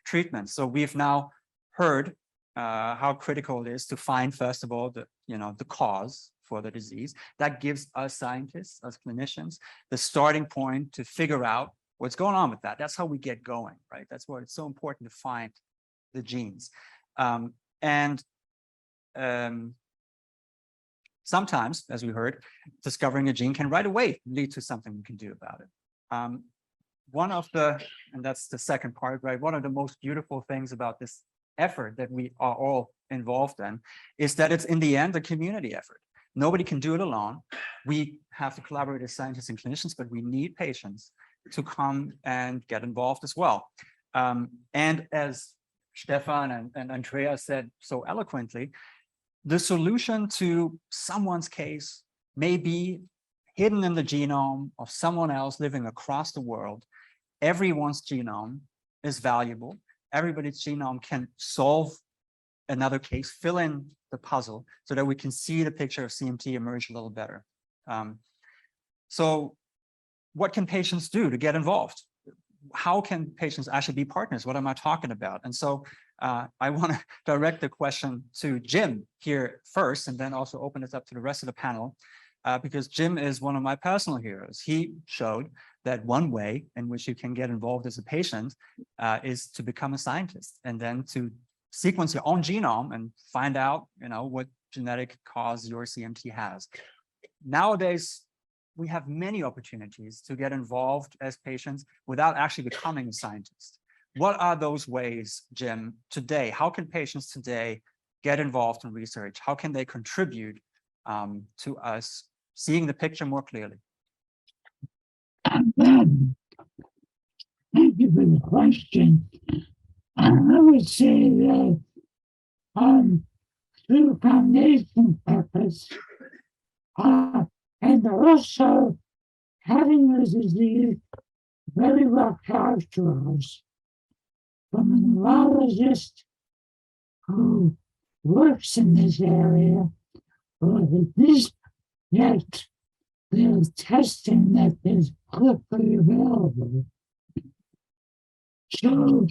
[SPEAKER 3] treatments. So we've now heard how critical it is to find, first of all, the cause for the disease. That gives us scientists, us clinicians, the starting point to figure out what's going on with that. That's how we get going, right? That's why it's so important to find the genes. Sometimes, as we heard, discovering a gene can right away lead to something we can do about it. One of the, and that's the second part, right? One of the most beautiful things about this effort that we are all involved in is that it's in the end a community effort. Nobody can do it alone. We have to collaborate as scientists and clinicians, but we need patients to come and get involved as well. And as Stephan and Andrea said so eloquently, the solution to someone's case may be hidden in the genome of someone else living across the world. Everyone's genome is valuable. Everybody's genome can solve another case, fill in the puzzle so that we can see the picture of CMT emerge a little better. So what can patients do to get involved? How can patients actually be partners? What am I talking about? And so I want to direct the question to Jim here first, and then also open it up to the rest of the panel, because Jim is one of my personal heroes. He showed that one way in which you can get involved as a patient is to become a scientist, and then to sequence your own genome and find out, what genetic cause your CMT has. Nowadays, we have many opportunities to get involved as patients without actually becoming a scientist. What are those ways, Jim, today? How can patients today get involved in research? How can they contribute to us seeing the picture more clearly?
[SPEAKER 4] And then, thank you for the question. I would say that through foundation purpose, and also having the disease very well characterized from a neurologist who works in this area, or at least yet there's testing that is quickly available. So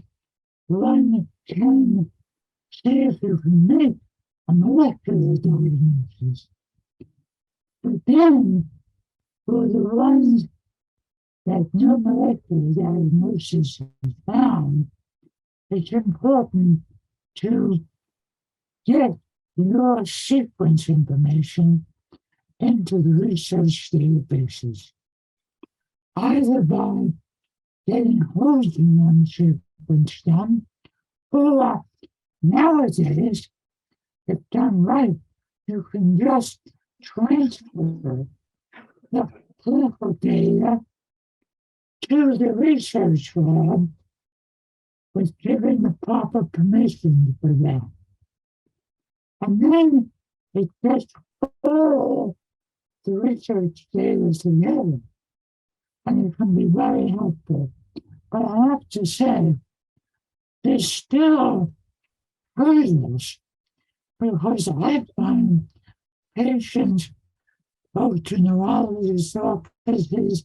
[SPEAKER 4] one can see if you can make a molecular diagnosis. But then, for the ones that no molecular diagnosis is found, it's important to get your sequence information into the research databases, either by getting whole genome sequence done, or nowadays, if done right, you can just transfer the clinical data to the research lab with giving the proper permission for that. And then it gets all the research data together, and it can be very helpful. But I have to say, there's still hurdles, because I find patients go to neurologist offices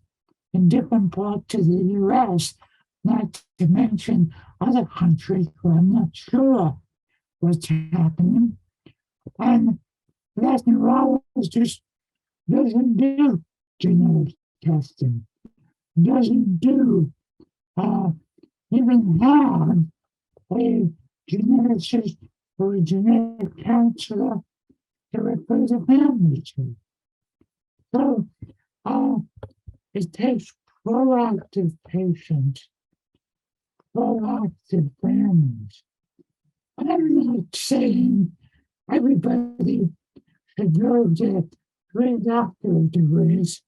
[SPEAKER 4] in different parts of the US, not to mention other countries where I'm not sure what's happening. And that neurologist doesn't do genetic testing, doesn't do even have a geneticist or a genetic counselor to refer the family to. So it takes proactive patients, proactive families. I'm not saying everybody should go get 3 doctorate degrees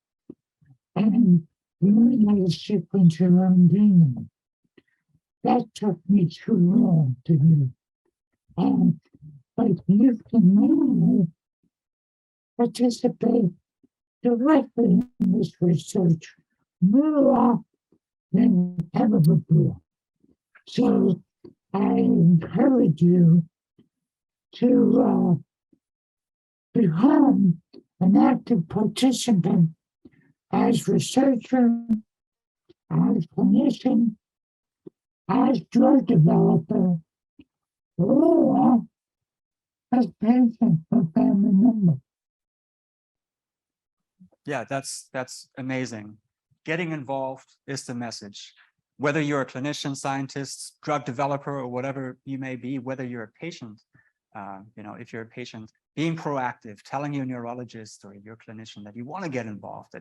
[SPEAKER 4] and learn how to sequence your own genome. That took me too long to do. But you can now participate directly in this research more than ever before. So I encourage you to become an active participant as researcher, as clinician, as drug developer, or as patient or family member.
[SPEAKER 3] Yeah, that's amazing. Getting involved is the message. Whether you're a clinician, scientist, drug developer, or whatever you may be, whether you're a patient, if you're a patient, being proactive, telling your neurologist or your clinician that you want to get involved,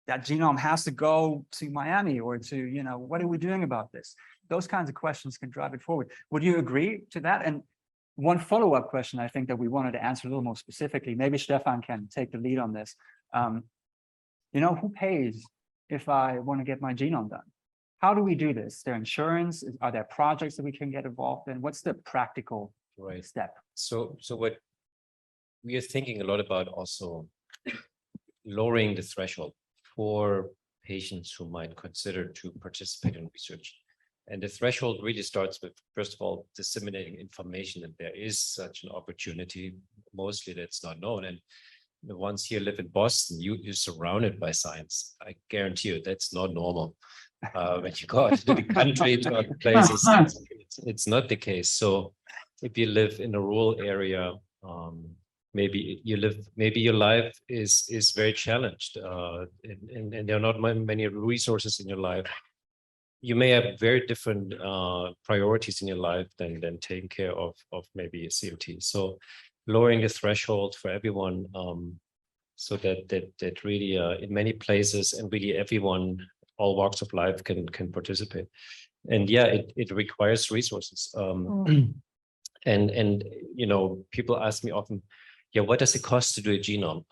[SPEAKER 3] that genome has to go to Miami, or to, what are we doing about this? Those kinds of questions can drive it forward. Would you agree to that? And one follow-up question I think that we wanted to answer a little more specifically, maybe Stephan can take the lead on this. Who pays if I want to get my genome done? How do we do this? Is there insurance? Are there projects that we can get involved in? What's the practical step?
[SPEAKER 6] So what we are thinking a lot about also lowering the threshold for patients who might consider to participate in research. And the threshold really starts with, first of all, disseminating information that there is such an opportunity. Mostly that's not known. And the ones here live in Boston, you're surrounded by science. I guarantee you that's not normal. When you go out to the country to other places, it's not the case. So if you live in a rural area, maybe your life is very challenged, and there are not many resources in your life. You may have very different priorities in your life than taking care of maybe a CMT. So lowering the threshold for everyone, so that really in many places and really everyone, all walks of life can participate. And yeah, it requires resources. And you know, people ask me often, yeah, what does it cost to do a genome?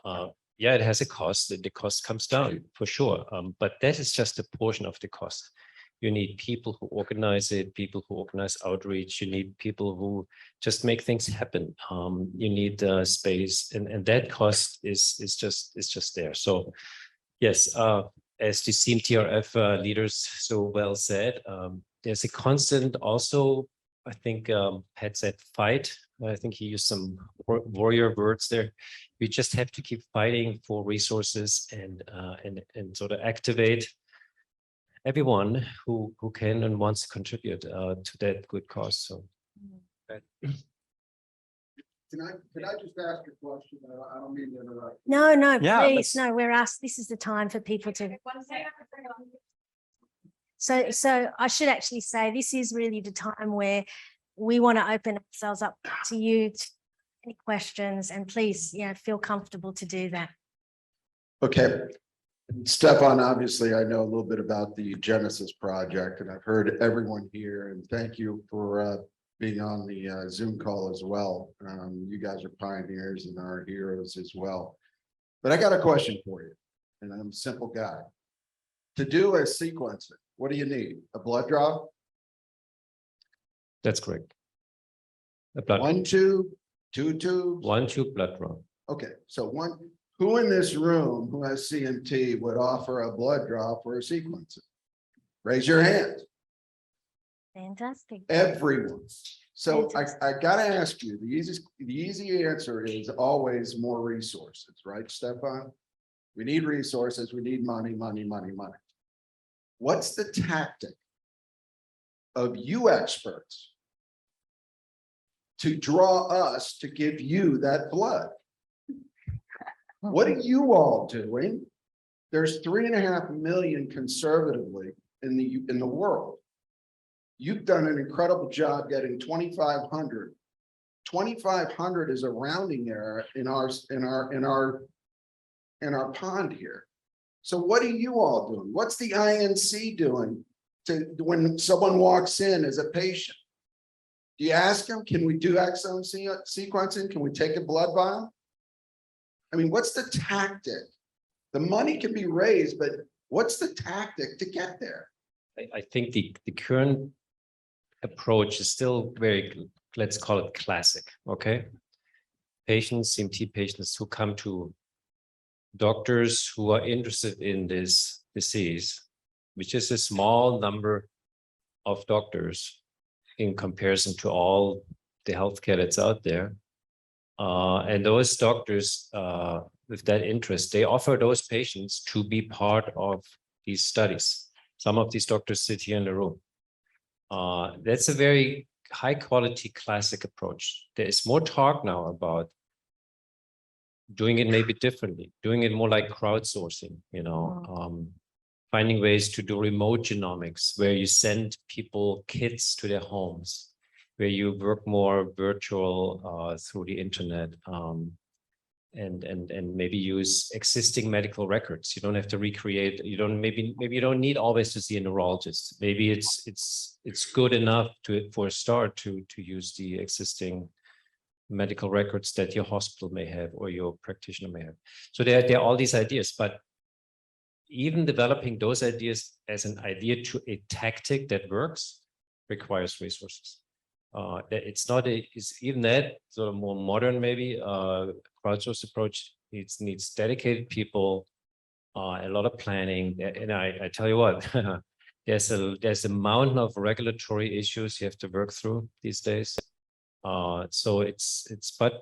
[SPEAKER 6] Yeah, it has a cost. The cost comes down for sure, but that is just a portion of the cost. You need people who organize it, people who organize outreach. You need people who just make things happen. You need space, and that cost is just there. So yes, as the CMTRF leaders so well said, there's a constant also, I think Pat said fight. I think he used some warrior words there. We just have to keep fighting for resources and sort of activate everyone who can and wants to contribute to that good cause. So.
[SPEAKER 9] Can I just ask a question? I don't mean to interrupt.
[SPEAKER 2] No,
[SPEAKER 3] Yeah,
[SPEAKER 2] please, no, we're asked, this is the time for people to. So I should actually say, this is really the time where we want to open ourselves up to you, to any questions, and please, feel comfortable to do that.
[SPEAKER 9] Okay. Stephan, obviously, I know a little bit about the Genesis project, and I've heard everyone here, and thank you for being on the Zoom call as well. You guys are pioneers and our heroes as well. But I got a question for you, and I'm a simple guy. To do a sequencing, what do you need? A blood draw?
[SPEAKER 6] That's correct. A blood.
[SPEAKER 9] 1 tube, 2 tubes?
[SPEAKER 6] 1 tube blood draw.
[SPEAKER 9] Okay, so who in this room who has CMT would offer a blood draw for a sequencing? Raise your hand.
[SPEAKER 2] Fantastic.
[SPEAKER 9] Everyone. So I gotta ask you, the easy answer is always more resources, right, Stephan? We need resources, we need money, money, money, money. What's the tactic of you experts to draw us to give you that blood? What are you all doing? There's 3.5 million conservatively in the world. You've done an incredible job getting 2,500. 2,500 is a rounding error in our pond here. So what are you all doing? What's the INC doing when someone walks in as a patient? Do you ask them, can we do exome sequencing? Can we take a blood vial? I mean, what's the tactic? The money can be raised, but what's the tactic to get there?
[SPEAKER 6] I think the current approach is still very, let's call it classic, okay? Patients, CMT patients who come to doctors who are interested in this disease, which is a small number of doctors in comparison to all the healthcare that's out there. And those doctors with that interest, they offer those patients to be part of these studies. Some of these doctors sit here in the room. That's a very high quality classic approach. There is more talk now about doing it maybe differently, doing it more like crowdsourcing, finding ways to do remote genomics where you send people kits to their homes, where you work more virtual through the internet, and maybe use existing medical records. You don't have to recreate. Maybe you don't need always to see a neurologist. Maybe it's good enough for a start to use the existing medical records that your hospital may have or your practitioner may have. So there are all these ideas, but even developing those ideas as an idea to a tactic that works requires resources. It's even that sort of more modern, maybe crowdsourced approach needs dedicated people, a lot of planning. And I tell you what, there's a mountain of regulatory issues you have to work through these days. So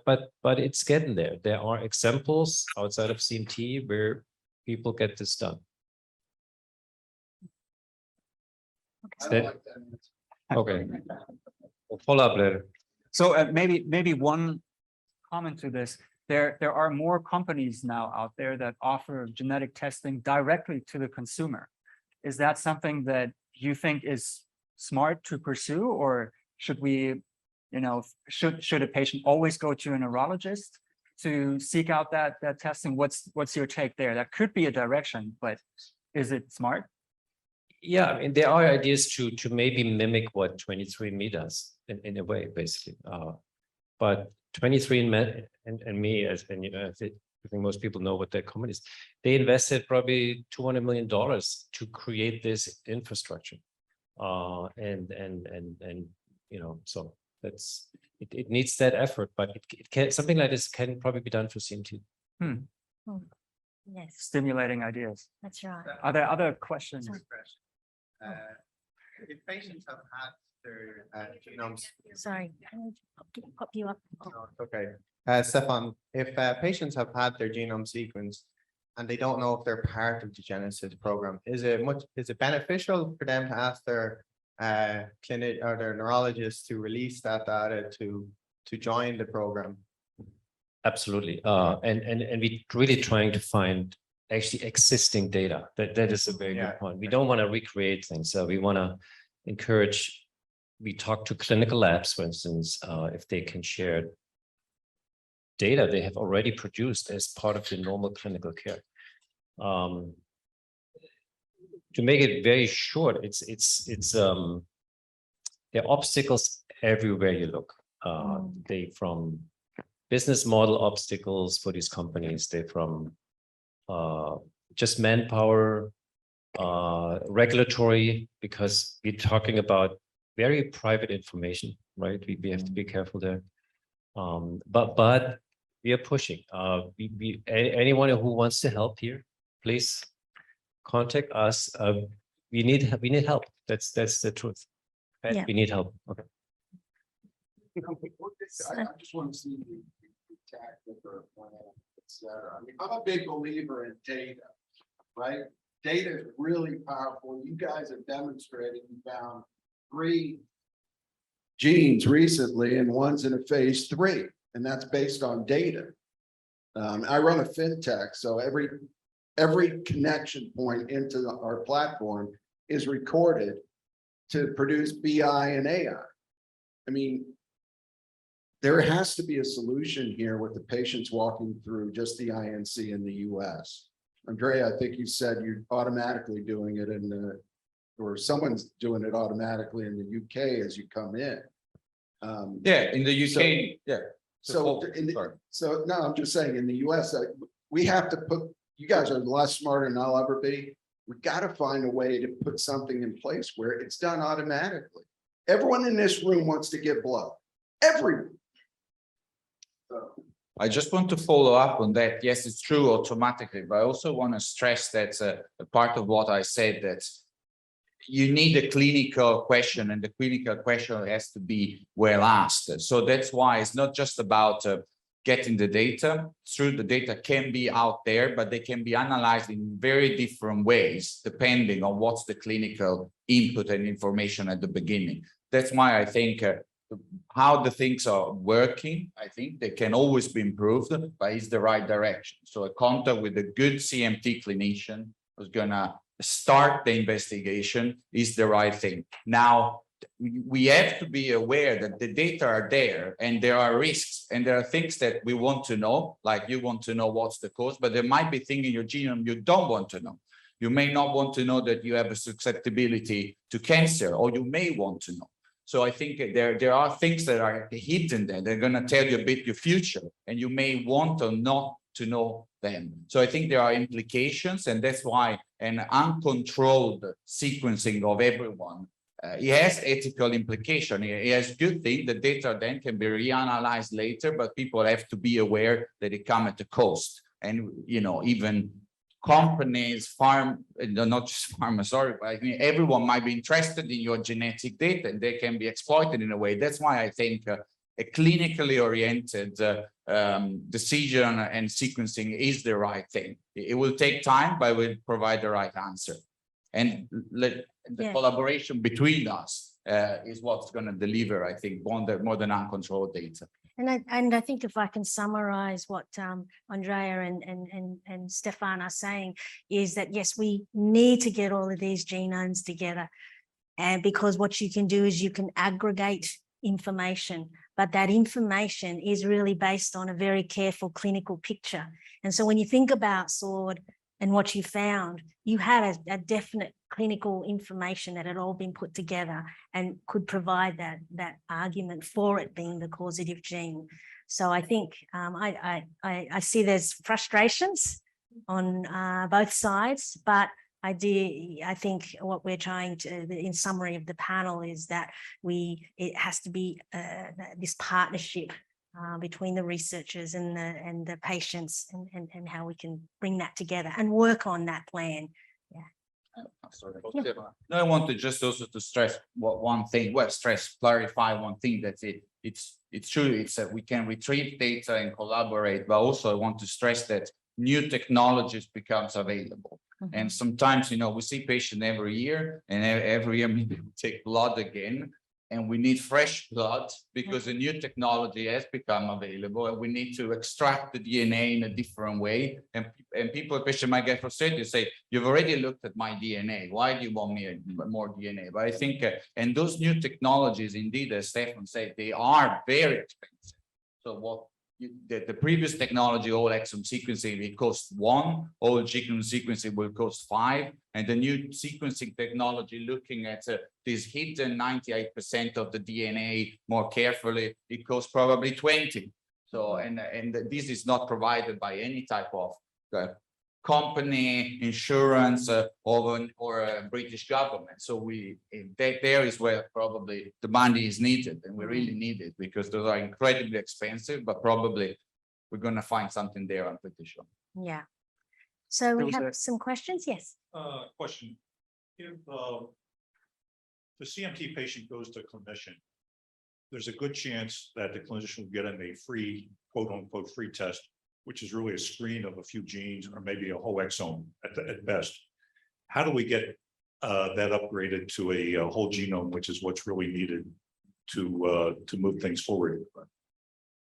[SPEAKER 6] but it's getting there. There are examples outside of CMT where people get this done. Okay. We'll follow up later.
[SPEAKER 3] So maybe one comment to this. There are more companies now out there that offer genetic testing directly to the consumer. Is that something that you think is smart to pursue, or should we, should a patient always go to a neurologist to seek out that testing? What's your take there? That could be a direction, but is it smart?
[SPEAKER 6] Yeah, I mean, there are ideas to maybe mimic what 23andMe does in a way, basically. But 23andMe and me, I think most people know what that company is. They invested probably $200 million to create this infrastructure, and so that's it needs that effort, but it can, something like this can probably be done for CMT.
[SPEAKER 2] Yes,
[SPEAKER 3] Stimulating ideas.
[SPEAKER 2] that's right.
[SPEAKER 3] Are there other questions?
[SPEAKER 10] If patients have had their genomes.
[SPEAKER 2] Sorry, can I pop you up?
[SPEAKER 10] Okay, Stephan, if patients have had their genome sequenced and they don't know if they're part of the Genesis program, is it beneficial for them to ask their clinic or their neurologist to release that data to join the program?
[SPEAKER 6] Absolutely, and we're really trying to find actually existing data. That is a very good point. We don't want to recreate things, so we want to encourage. We talk to clinical labs, for instance, if they can share data they have already produced as part of the normal clinical care. To make it very short, there are obstacles everywhere you look. They from business model obstacles for these companies. They from just manpower, regulatory, because we're talking about very private information, right? We have to be careful there. But we are pushing. Anyone who wants to help here, please contact us. We need help. That's the truth.
[SPEAKER 2] Yeah.
[SPEAKER 6] We need help. Okay.
[SPEAKER 9] I just want to see the technical plan, et cetera. I mean, I'm a big believer in data, right? Data is really powerful. You guys have demonstrated you found 3 genes recently, and one's in a phase 3, and that's based on data. I run a fintech, so every connection point into our platform is recorded to produce BI and AI. I mean, there has to be a solution here with the patients walking through just the INC in the US. Andrea, I think you said you're automatically doing it in the, or someone's doing it automatically in the UK as you come in.
[SPEAKER 8] Yeah, in the UK, yeah.
[SPEAKER 9] So no, I'm just saying in the US, we have to put, you guys are less smarter than I'll ever be. We got to find a way to put something in place where it's done automatically. Everyone in this room wants to get blood. Everyone.
[SPEAKER 8] I just want to follow up on that. Yes, it's true automatically, but I also want to stress that a part of what I said, that you need a clinical question, and the clinical question has to be well asked. So that's why it's not just about getting the data. True, the data can be out there, but they can be analyzed in very different ways, depending on what's the clinical input and information at the beginning. That's why I think how the things are working, I think they can always be improved, but it's the right direction. So a contact with a good CMT clinician who's gonna start the investigation is the right thing. Now, we have to be aware that the data are there and there are risks and there are things that we want to know, like you want to know what's the cause, but there might be things in your genome you don't want to know. You may not want to know that you have a susceptibility to cancer, or you may want to know. So I think there are things that are hidden there. They're going to tell you a bit your future, and you may want or not to know them. So I think there are implications, and that's why an uncontrolled sequencing of everyone, it has ethical implication. It has good thing. The data then can be reanalyzed later, but people have to be aware that it comes at a cost. and, you know, even companies, not just pharma, sorry, but I mean, everyone might be interested in your genetic data and they can be exploited in a way. That's why I think a clinically oriented decision and sequencing is the right thing. It will take time, but it will provide the right answer. And the collaboration between us is what's going to deliver, I think, more than uncontrolled data.
[SPEAKER 2] And I think if I can summarize what Andrea and Stephan are saying is that, yes, we need to get all of these genomes together. And because what you can do is you can aggregate information, but that information is really based on a very careful clinical picture. And so when you think about SWORD and what you found, you had a definite clinical information that had all been put together and could provide that argument for it being the causative gene. So I think I see there's frustrations on both sides, but I think what we're trying to, in summary of the panel, is that it has to be this partnership between the researchers and the patients, and how we can bring that together and work on that plan.
[SPEAKER 8] Sorry. Yeah. No, I want to just also to stress one thing. Well, clarify one thing, that it's true. It's that we can retrieve data and collaborate, but also I want to stress that new technologies becomes available. And sometimes, you know, we see patients every year, and every year maybe we take blood again, and we need fresh blood because a new technology has become available, and we need to extract the DNA in a different way. And patient might get frustrated, say, you've already looked at my DNA. Why do you want me more DNA? But I think, and those new technologies, indeed, as Stephan said, they are very expensive. So the previous technology, all exome sequencing, it costs 1, all genome sequencing will cost 5, and the new sequencing technology, looking at this hidden 98% of the DNA more carefully, it costs probably 20. So, and this is not provided by any type of company, insurance, or a British government. So there is where probably the money is needed, and we really need it, because those are incredibly expensive, but probably we're going to find something there, I'm pretty sure.
[SPEAKER 2] Yeah. So we have some questions. Yes.
[SPEAKER 11] Question. If the CMT patient goes to a clinician, there's a good chance that the clinician will get him a free, quote unquote, free test, which is really a screen of a few genes or maybe a whole exome at best. How do we get that upgraded to a whole genome, which is what's really needed to move things forward?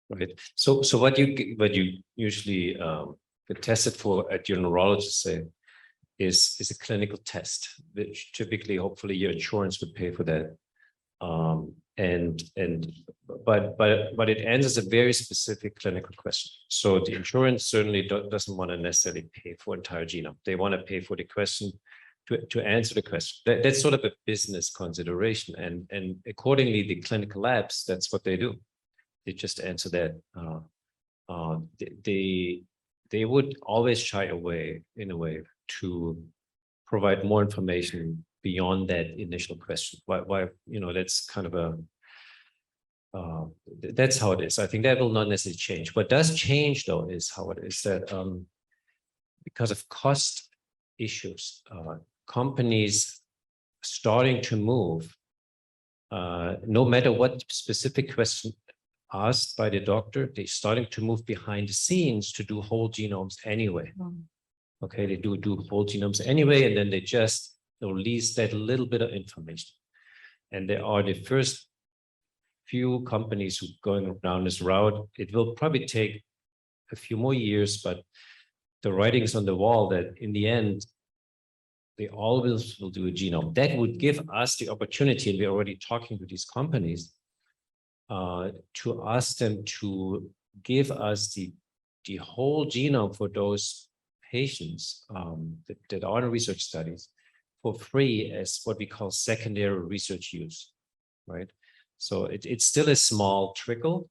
[SPEAKER 6] Right. So what you usually get tested for at your neurologist say is a clinical test, which typically, hopefully, your insurance would pay for that. But it answers a very specific clinical question. So the insurance certainly doesn't want to necessarily pay for entire genome. They want to pay for the question to answer the question. That's sort of a business consideration, and accordingly, the clinical labs, that's what they do. They just answer that. They would always shy away, in a way, to provide more information beyond that initial question. Why you know, that's kind of a that's how it is. I think that will not necessarily change. What does change, though, is how it is that because of cost issues, companies starting to move, no matter what specific question asked by the doctor, they're starting to move behind the scenes to do whole genomes anyway. Okay, they do whole genomes anyway, and then they just release that little bit of information. And there are the first few companies who are going down this route. It will probably take a few more years, but the writing's on the wall that in the end, they always will do a genome. That would give us the opportunity, and we're already talking to these companies, to ask them to give us the whole genome for those patients that are in research studies for free as what we call secondary research use, right? So it's still a small trickle,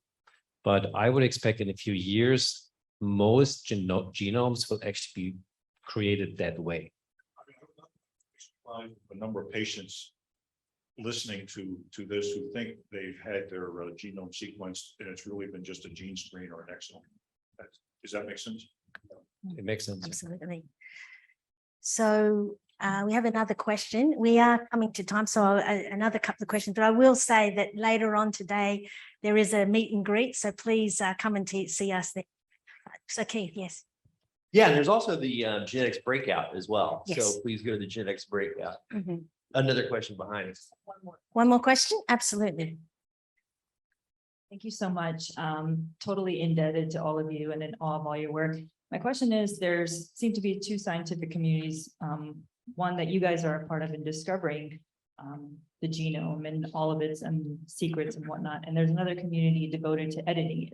[SPEAKER 6] but I would expect in a few years, most genomes will actually be created that way.
[SPEAKER 11] The number of patients listening to this who think they've had their genome sequenced and it's really been just a gene screen or an exome. Does that make sense?
[SPEAKER 6] It makes sense.
[SPEAKER 2] Absolutely. So we have another question. We are coming to time, so another couple of questions, but I will say that later on today, there is a meet and greet, so please come and see us there. So Keith, yes.
[SPEAKER 1] Yeah, and there's also the genetics breakout as well.
[SPEAKER 2] Yes.
[SPEAKER 1] So please go to the genetics breakout.
[SPEAKER 2] Mhm.
[SPEAKER 1] Another question behind us.
[SPEAKER 2] One more question? Absolutely.
[SPEAKER 12] Thank you so much. Totally indebted to all of you and in awe of all your work. My question is, there's seem to be two scientific communities. One that you guys are a part of in discovering the genome and all of its secrets and whatnot. And there's another community devoted to editing it.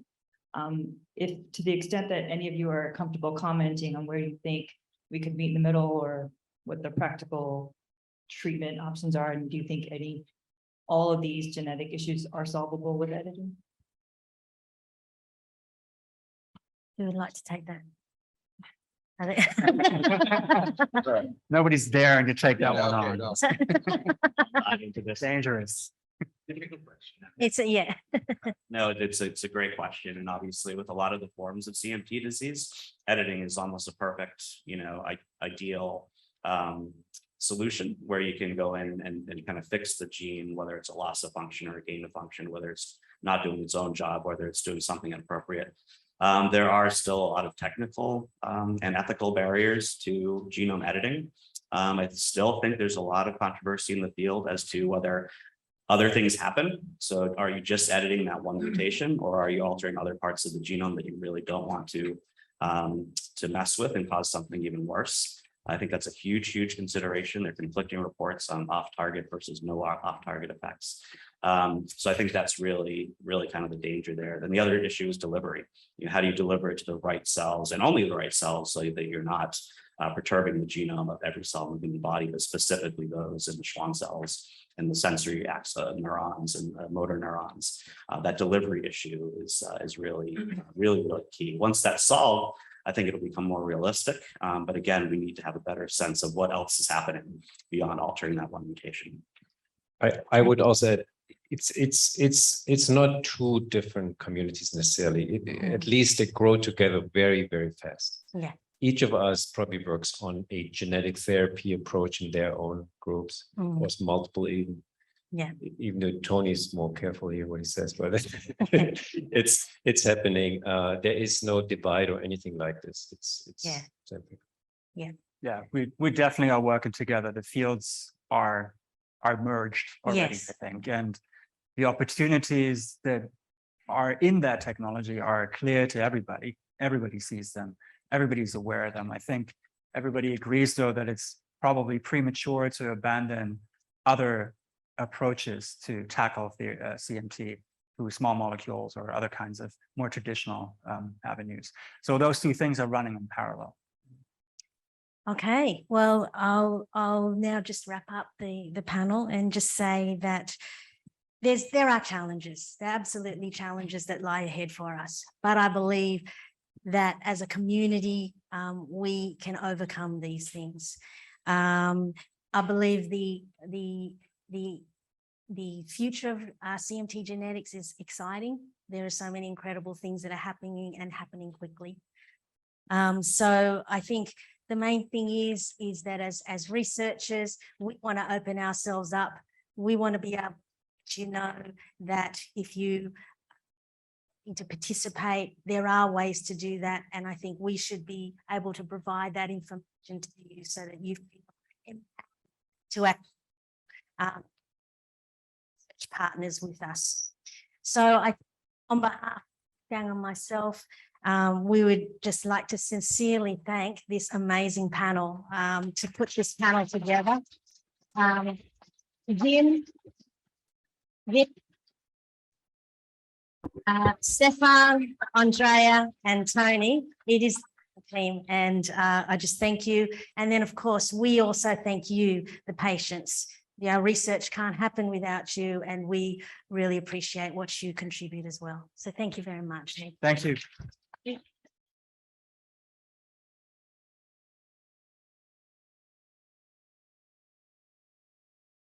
[SPEAKER 12] If to the extent that any of you are comfortable commenting on where you think we could meet in the middle or what the practical treatment options are, and do you think all of these genetic issues are solvable with editing?
[SPEAKER 2] Who would like to take that?
[SPEAKER 3] Nobody's daring to take that
[SPEAKER 9] Yeah,
[SPEAKER 3] one
[SPEAKER 9] okay,
[SPEAKER 3] on.
[SPEAKER 9] no.
[SPEAKER 3] Dangerous.
[SPEAKER 2] It's a, yeah.
[SPEAKER 7] No, it's a great question. And obviously with a lot of the forms of CMT disease, editing is almost a perfect, ideal solution where you can go in and kind of fix the gene, whether it's a loss of function or a gain of function, whether it's not doing its own job, whether it's doing something inappropriate. There are still a lot of technical and ethical barriers to genome editing. I still think there's a lot of controversy in the field as to whether other things happen. So are you just editing that one mutation, or are you altering other parts of the genome that you really don't want to mess with and cause something even worse? I think that's a huge consideration. There are conflicting reports on off-target versus no off-target effects. So I think that's really kind of the danger there. Then the other issue is delivery. How do you deliver it to the right cells and only the right cells so that you're not perturbing the genome of every cell within the body, but specifically those in the Schwann cells and the sensory axis neurons and motor neurons. That delivery issue is really key. Once that's solved, I think it'll become more realistic. But again, we need to have a better sense of what else is happening beyond altering that one mutation.
[SPEAKER 6] I would also add, it's not two different communities necessarily. At least they grow together very fast.
[SPEAKER 2] Yeah.
[SPEAKER 6] Each of us probably works on a genetic therapy approach in their own groups, or multiple even.
[SPEAKER 2] Yeah.
[SPEAKER 6] Even though Tony's more careful here what he says, but it's happening. There is no divide or anything like this. It's simple.
[SPEAKER 3] Yeah, we definitely are working together. The fields are merged already,
[SPEAKER 2] Yes.
[SPEAKER 3] I think, and the opportunities that are in that technology are clear to everybody. Everybody sees them. Everybody's aware of them. I think everybody agrees, though, that it's probably premature to abandon other approaches to tackle the CMT through small molecules or other kinds of more traditional avenues. So those two things are running in parallel.
[SPEAKER 2] Okay, well, I'll now just wrap up the panel and just say that there are challenges. There are absolutely challenges that lie ahead for us. But I believe that as a community, we can overcome these things. I believe the future of CMT genetics is exciting. There are so many incredible things that are happening and happening quickly. So I think the main thing is that as researchers, we want to open ourselves up. We want to be able to know that if you need to participate, there are ways to do that. And I think we should be able to provide that information to you so that you feel to act partners with us. So on behalf of Wolfgang and myself, we would just like to sincerely thank this amazing panel to put this panel together. Jim, Stephan, Andrea, and Tony, it is the team, and I just thank you. And then, of course, we also thank you, the patients. Our research can't happen without you, and we really appreciate what you contribute as well. So thank you very much.
[SPEAKER 3] Thank you.